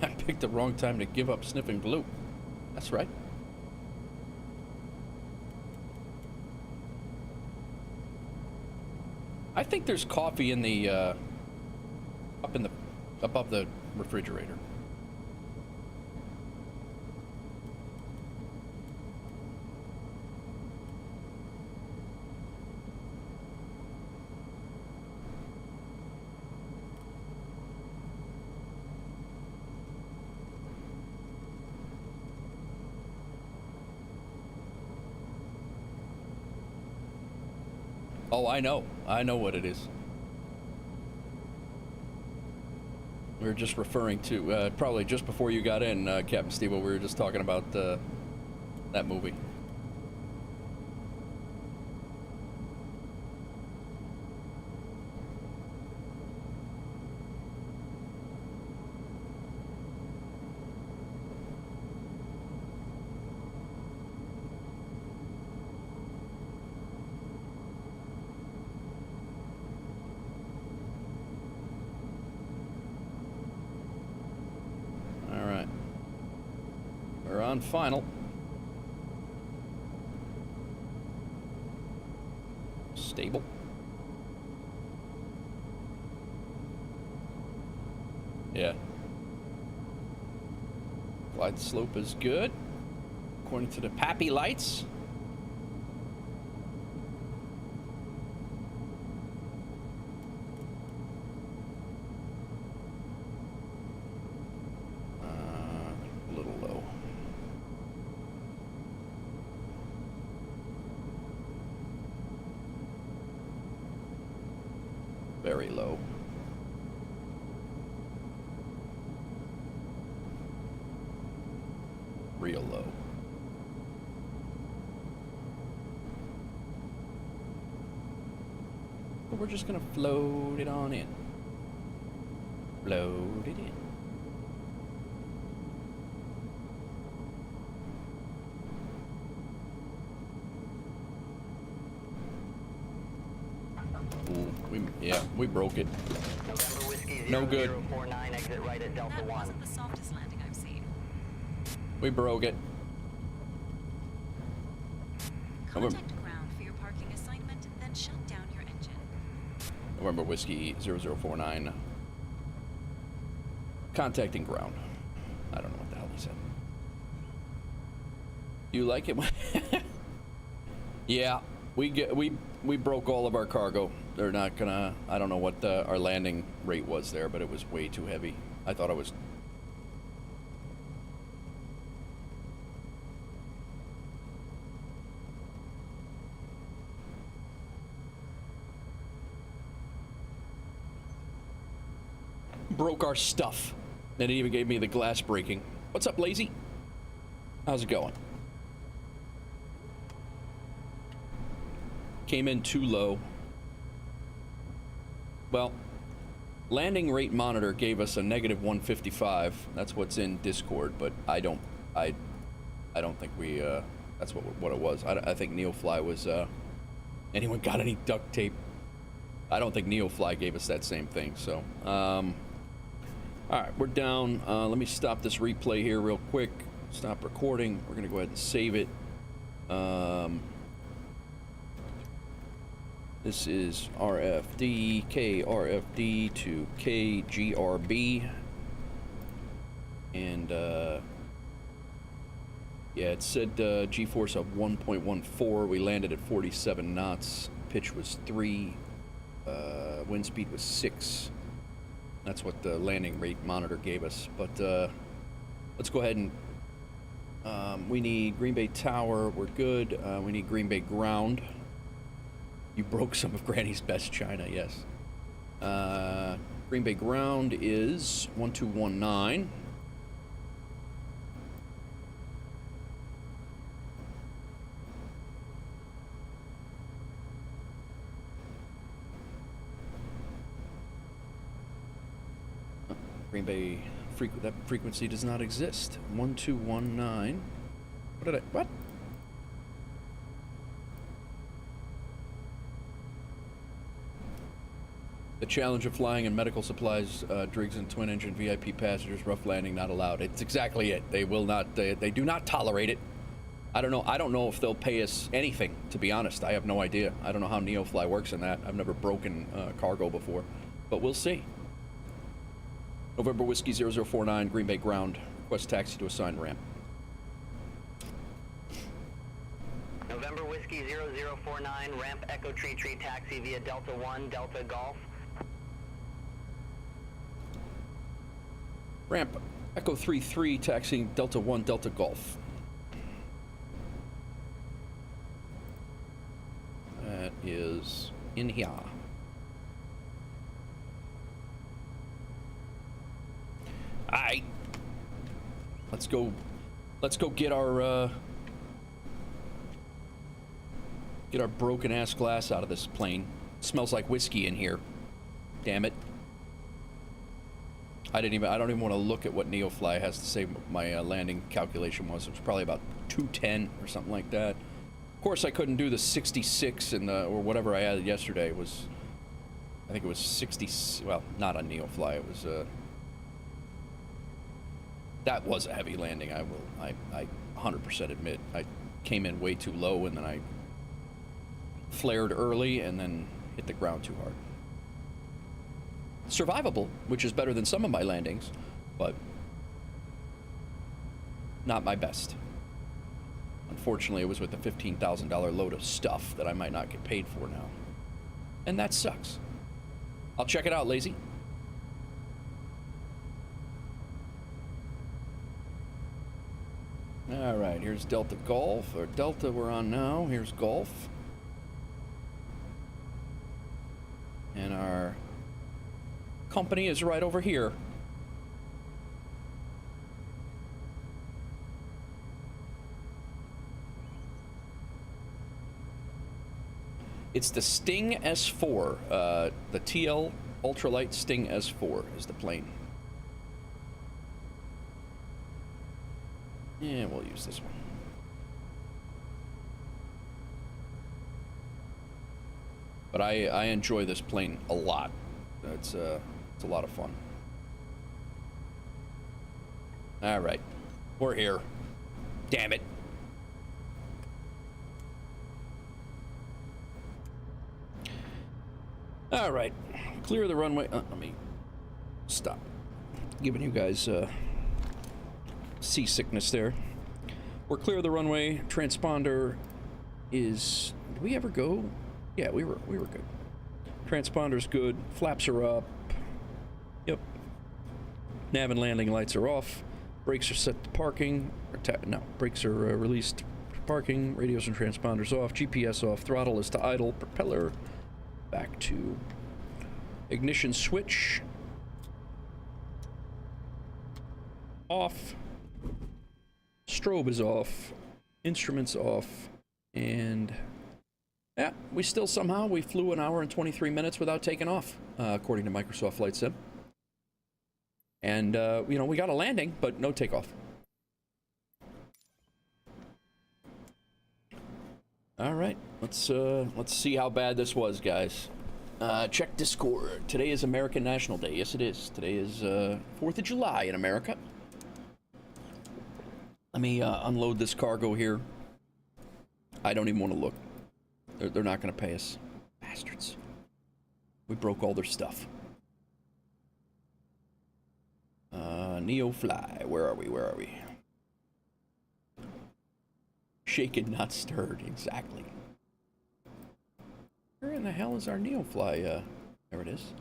I picked the wrong time to give up sniffing glue. That's right. I think there's coffee in the above the refrigerator. Oh, I know. I know what it is. We were just referring to, probably just before you got in, Captain Steve, we were just talking about that movie. On final. Stable. Yeah. Glide slope is good, according to the Pappy lights. A little low. Very low. Real low. we're just gonna float it on in. Float it in. Ooh, we broke it. November Whiskey No good. 0049, exit right at Delta That 1. wasn't the softest landing I've seen. We broke it. Contact ground for your parking assignment, then shut down your engine. November Whiskey 0049. Contacting ground. I don't know what the hell he said. You like it? Yeah, we broke all of our cargo. They're not gonna. I don't know what our landing rate was there, but it was way too heavy. I thought it was. Broke our stuff. They didn't even give me the glass breaking. What's up, Lazy? How's it going? Came in too low. Well, landing rate monitor gave us a negative 155. That's what's in Discord, but I don't think we that's what it was. I think NeoFly was anyone got any duct tape? I don't think NeoFly gave us that same thing. So all right, we're down. Let me stop this replay here real quick. Stop recording. We're gonna go ahead and save it. This is RFD, KRFD to KGRB. And, yeah, it said G-force of 1.14. We landed at 47 knots. Pitch was 3. Wind speed was 6. That's what the landing rate monitor gave us. But, let's go ahead and, we need Green Bay Tower. We're good. We need Green Bay Ground. You broke some of Granny's best china, yes. Green Bay Ground is 1219. Green Bay that frequency does not exist. 1219. What? The challenge of flying in medical supplies, Driggs and twin engine VIP passengers, rough landing not allowed. It's exactly it. They will not, they do not tolerate it. I don't know if they'll pay us anything, to be honest. I have no idea. I don't know how NeoFly works in that. I've never broken cargo before, but we'll see. November Whiskey 0049, Green Bay Ground. Request taxi to assigned ramp. November Whiskey 0049, ramp Echo Tree taxi via Delta 1, Delta Golf. Ramp Echo 33, taxiing Delta 1, Delta Golf. That is in here. Alright. Let's go get our broken ass glass out of this plane. It smells like whiskey in here. Damn it. I don't even want to look at what NeoFly has to say my landing calculation was. It was probably about 210 or something like that. Of course, I couldn't do the 66 and or whatever I had yesterday. It was, I think it was 60. Well, not on NeoFly. It was that was a heavy landing. I 100% admit. I came in way too low and then I flared early and then hit the ground too hard. Survivable, which is better than some of my landings, but not my best. Unfortunately, it was with a $15,000 load of stuff that I might not get paid for now. And that sucks. I'll check it out, Lazy. All right, here's Delta Golf, or Delta we're on now. Here's Golf. And our company is right over here. It's the Sting S4, the TL Ultralight Sting S4 is the plane. Yeah, we'll use this one. But I enjoy this plane a lot. It's a lot of fun. All right, we're here. Damn it. All right, clear the runway. Let me stop giving you guys seasickness there. We're clear of the runway. Transponder is. Did we ever go? Yeah, we were good. Transponder's good. Flaps are up. Yep. Nav and landing lights are off. Brakes are set to parking. No, brakes are released for parking. Radios and transponders off. GPS off. Throttle is to idle. Propeller back to ignition switch. Off. Strobe is off. Instruments off. And yeah, we still somehow, we flew an hour and 23 minutes without taking off, according to Microsoft Flight Sim. And, you know, we got a landing, but no takeoff. All right, let's see how bad this was, guys. Check Discord. Today is American National Day. Yes, it is. Today is 4th of July in America. Let me unload this cargo here. I don't even want to look. They're not going to pay us. Bastards. We broke all their stuff. NeoFly. Where are we? Where are we? Shaken, not stirred. Exactly. Where in the hell is our NeoFly? There it is.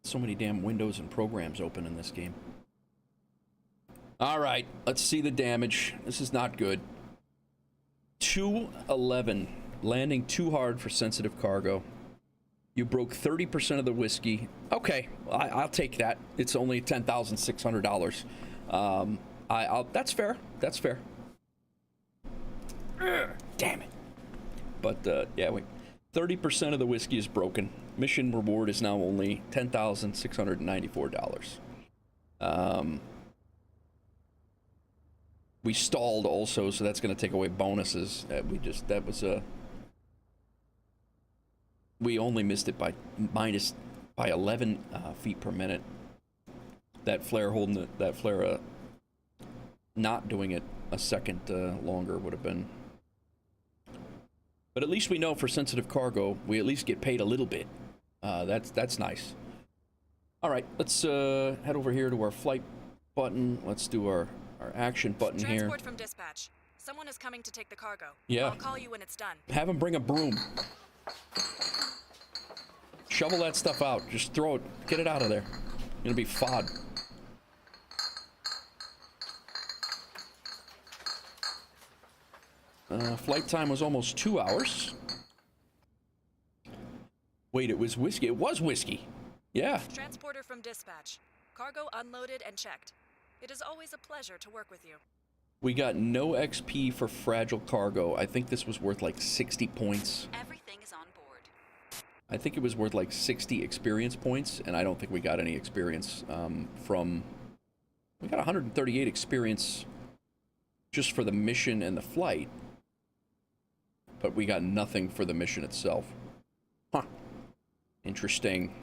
So many damn windows and programs open in this game. All right. Let's see the damage. This is not good. 211, landing too hard for sensitive cargo. You broke 30% of the whiskey. Okay, I'll take that. It's only $10,600. That's fair. That's fair. Damn it. But yeah, 30% of the whiskey is broken. Mission reward is now only $10,694. We stalled also, so that's going to take away bonuses. We only missed it by 11 feet per minute. That flare not doing it a second longer would have been. But at least we know for sensitive cargo, we at least get paid a little bit. That's nice. All right, let's head over here to our flight button. Let's do our action button here. Transport from dispatch. Someone is coming to take the cargo. Yeah. I'll call you when it's done. Have him bring a broom. Shovel that stuff out. Just throw it. Get it out of there. It'll be FOD. Flight time was almost 2 hours. Wait, it was whiskey. It was whiskey. Yeah. Transporter from dispatch. Cargo unloaded and checked. It is always a pleasure to work with you. We got no XP for fragile cargo. I think this was worth like 60 points. Everything is on board. I think it was worth like 60 experience points, and I don't think we got any experience from... We got 138 experience just for the mission and the flight, but we got nothing for the mission itself. Huh. Interesting.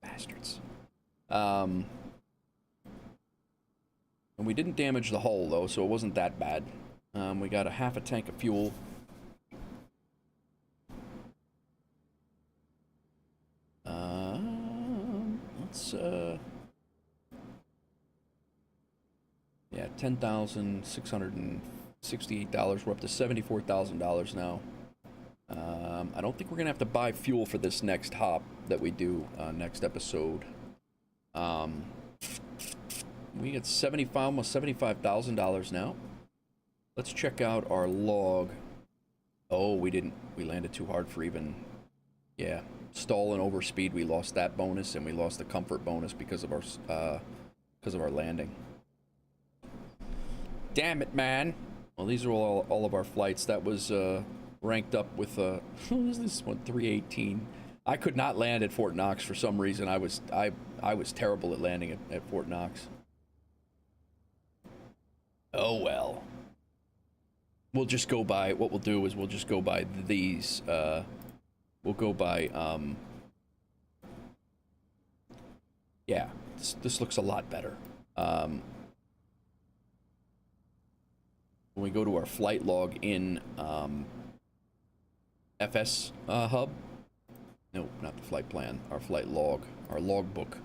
Bastards. And we didn't damage the hull, though, so it wasn't that bad. We got a half a tank of fuel. Let's, yeah, $10,668. We're up to $74,000 now. I don't think we're gonna have to buy fuel for this next hop that we do next episode. We get almost $75,000 now. Let's check out our log. Oh, we didn't. We landed too hard for even. Yeah, stall and overspeed. We lost that bonus, and we lost the comfort bonus because of our landing. Damn it, man. Well, these are all of our flights. That was ranked up with what is this one? 318. I could not land at Fort Knox for some reason. I was terrible at landing at Fort Knox. Oh well. We'll just go by, what we'll do is we'll just go by these. We'll go by, yeah, this looks a lot better. When we go to our flight log in FS hub, no, not the flight plan, our flight log, our log book.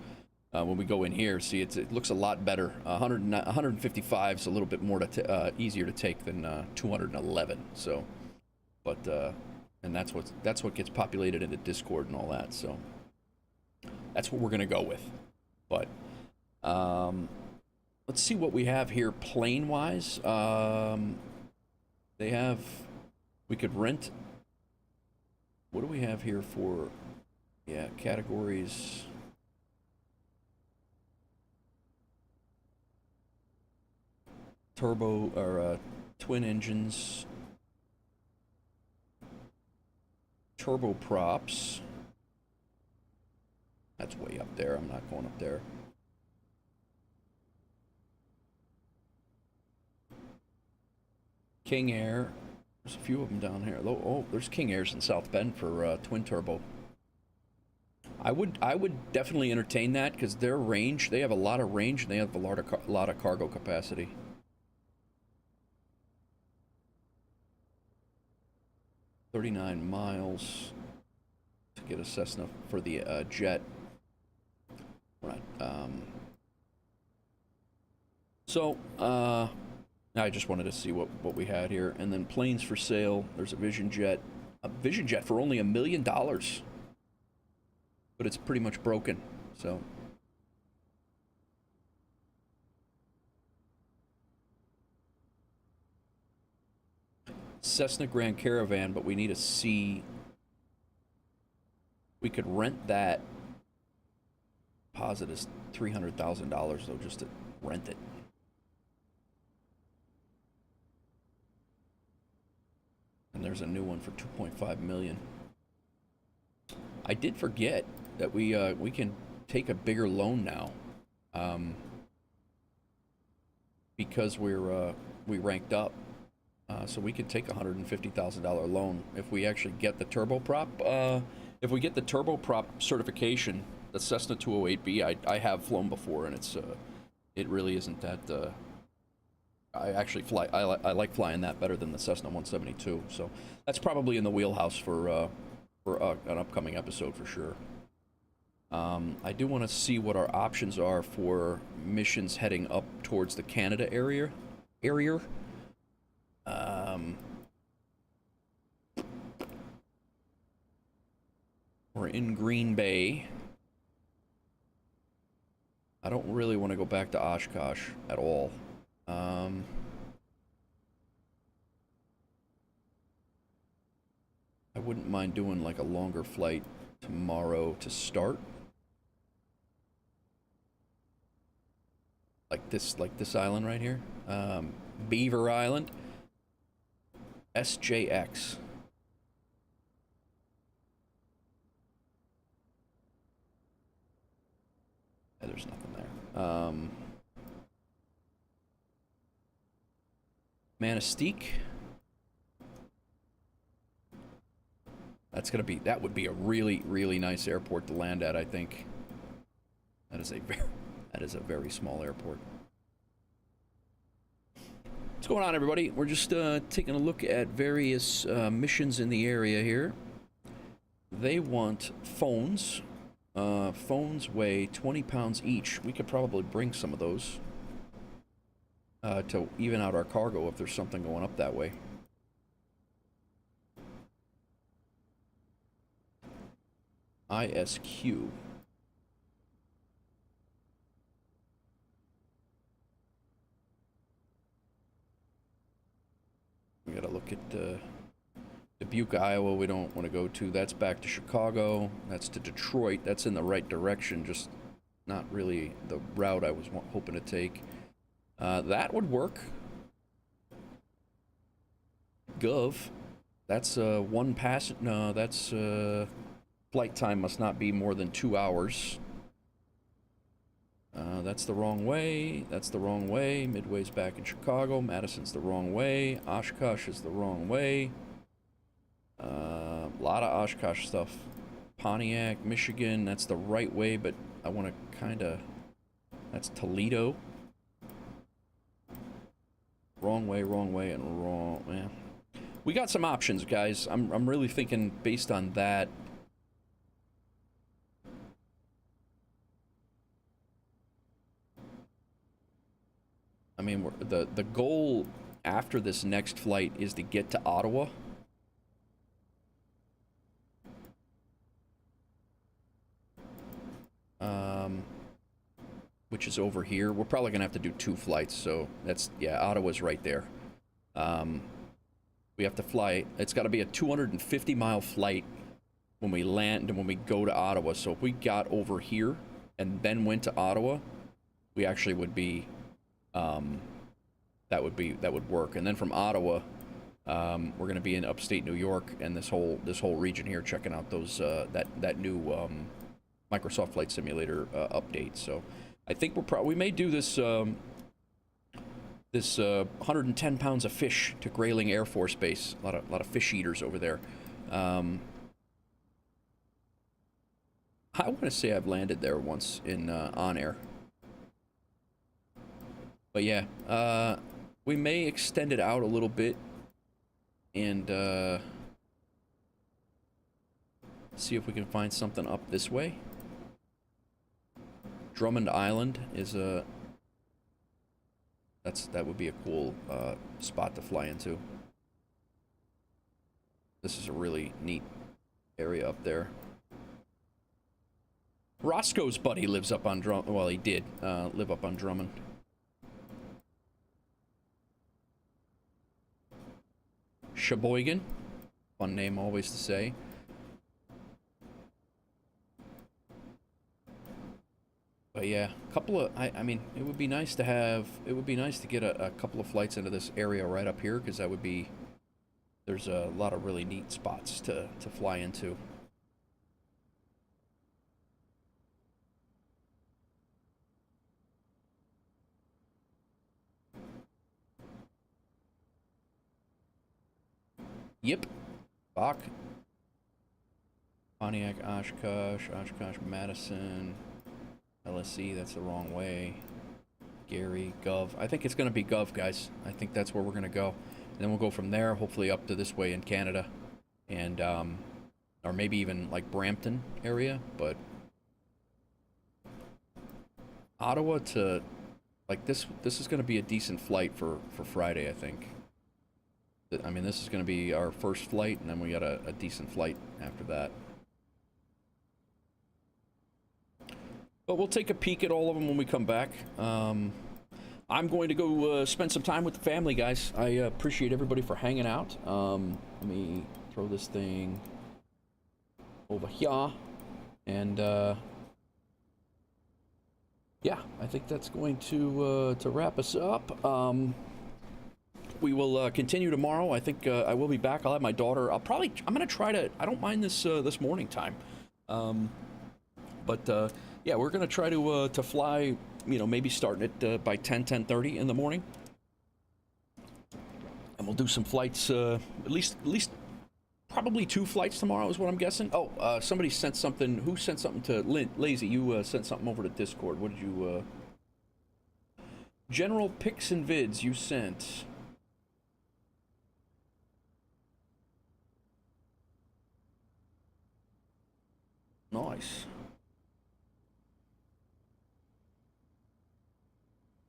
When we go in here, see it looks a lot better. 155 is a little bit more easier to take than 211. So, but and that's what gets populated into Discord and all that. So that's what we're gonna go with. But let's see what we have here plane wise. They have, we could rent. What do we have here for? Yeah, categories. Turbo or twin engines, turboprops. That's way up there. I'm not going up there. King Air. There's a few of them down here. Oh, there's King Airs in South Bend for twin turbo. I would definitely entertain that because their range. They have a lot of range and they have a lot of cargo capacity. 39 miles to get a Cessna for the jet. Right. So I just wanted to see what we had here, and then planes for sale. There's a Vision Jet for only $1 million, but it's pretty much broken. So. Cessna Grand Caravan, but we need a C. We could rent that. Deposit is $300,000 though, just to rent it. And there's a new one for $2.5 million. I did forget that we can take a bigger loan now, because we ranked up. So we could take a $150,000 loan if we actually get the turboprop. If we get the turboprop certification, the Cessna 208B, I have flown before, and it really isn't that. I actually fly. I like flying that better than the Cessna 172. So that's probably in the wheelhouse for an upcoming episode for sure. I do want to see what our options are for missions heading up towards the Canada area. We're in Green Bay. I don't really want to go back to Oshkosh at all. I wouldn't mind doing like a longer flight tomorrow to start. Like this island right here. Beaver Island. SJX. Yeah, there's nothing there. Manistee. That would be a really nice airport to land at, I think. That is a very small airport. What's going on, everybody? We're just taking a look at various missions in the area here. They want phones. Phones weigh 20 pounds each. We could probably bring some of those to even out our cargo if there's something going up that way. ISQ. We gotta look at Dubuque, Iowa. We don't want to go to. That's back to Chicago. That's to Detroit. That's in the right direction, just not really the route I was hoping to take. That would work. Gov. That's one pass. No, that's flight time must not be more than 2 hours. That's the wrong way. That's the wrong way. Midway's back in Chicago. Madison's the wrong way. Oshkosh is the wrong way. A lot of Oshkosh stuff. Pontiac, Michigan, that's the right way, but I want to kind of... That's Toledo. Wrong way, and wrong... Yeah. We got some options, guys. I'm really thinking based on that. I mean, the goal after this next flight is to get to Ottawa. Which is over here. We're probably gonna have to do 2 flights, so that's, yeah, Ottawa's right there. We have to fly, it's got to be a 250-mile flight when we land and when we go to Ottawa. So if we got over here and then went to Ottawa, we actually would be, that would work. And then from Ottawa, we're gonna be in upstate New York and this whole region here, checking out those that new Microsoft Flight Simulator update. So I think we may do this this 110 pounds of fish to Grayling Air Force Base. A lot of fish eaters over there. I want to say I've landed there once in on air. But yeah, we may extend it out a little bit and see if we can find something up this way. Drummond Island is that would be a cool spot to fly into. This is a really neat area up there. Roscoe's buddy lives up on Drummond. Well, he did live up on Drummond. Sheboygan, fun name always to say. But yeah, a couple of, I mean, it would be nice to have, it would be nice to get a couple of flights into this area right up here, because that would be, there's a lot of really neat spots to fly into. Yep. Bach. Pontiac, Oshkosh, Madison. LSC, that's the wrong way. Gary, Gov. I think it's going to be Gov, guys. I think that's where we're going to go. And then we'll go from there, hopefully up to this way in Canada. And, or maybe even like Brampton area. But Ottawa to, like this is going to be a decent flight for Friday, I think. I mean, this is going to be our first flight, and then we got a decent flight after that. But we'll take a peek at all of them when we come back. I'm going to go spend some time with the family, guys. I appreciate everybody for hanging out. Let me throw this thing over here. And, yeah, I think that's going to wrap us up. We will continue tomorrow. I think I will be back. I'll have my daughter. I'm going to try to, I don't mind this this morning time. But yeah, we're going to try to fly, you know, maybe starting it by 10:30 in the morning. And we'll do some flights, at least probably 2 flights tomorrow is what I'm guessing. Oh, somebody sent something. Who sent something to Lazy? You sent something over to Discord. What did you General pics and vids you sent. Nice.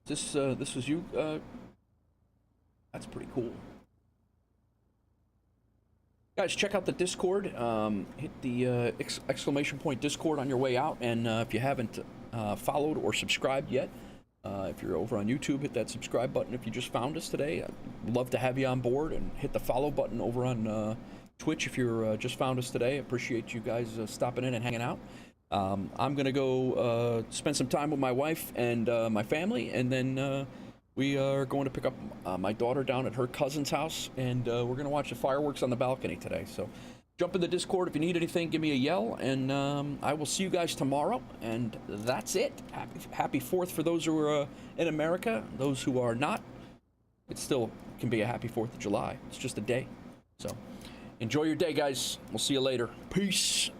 This was you. That's pretty cool. Guys, check out the Discord. Hit the exclamation point Discord on your way out, and if you haven't followed or subscribed yet, if you're over on YouTube, hit that subscribe button. If you just found us today, I'd love to have you on board, and hit the follow button over on Twitch if you're just found us today. Appreciate you guys stopping in and hanging out. I'm gonna go spend some time with my wife and my family, and then we are going to pick up my daughter down at her cousin's house, and we're going to watch the fireworks on the balcony today. So jump in the Discord if you need anything. Give me a yell, and I will see you guys tomorrow. And that's it. Happy 4th for those who are in America. Those who are not, it still can be a happy 4th of July. It's just a day. So enjoy your day, guys. We'll see you later. Peace.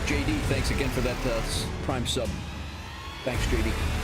JD, thanks again for that Prime sub. Thanks, JD.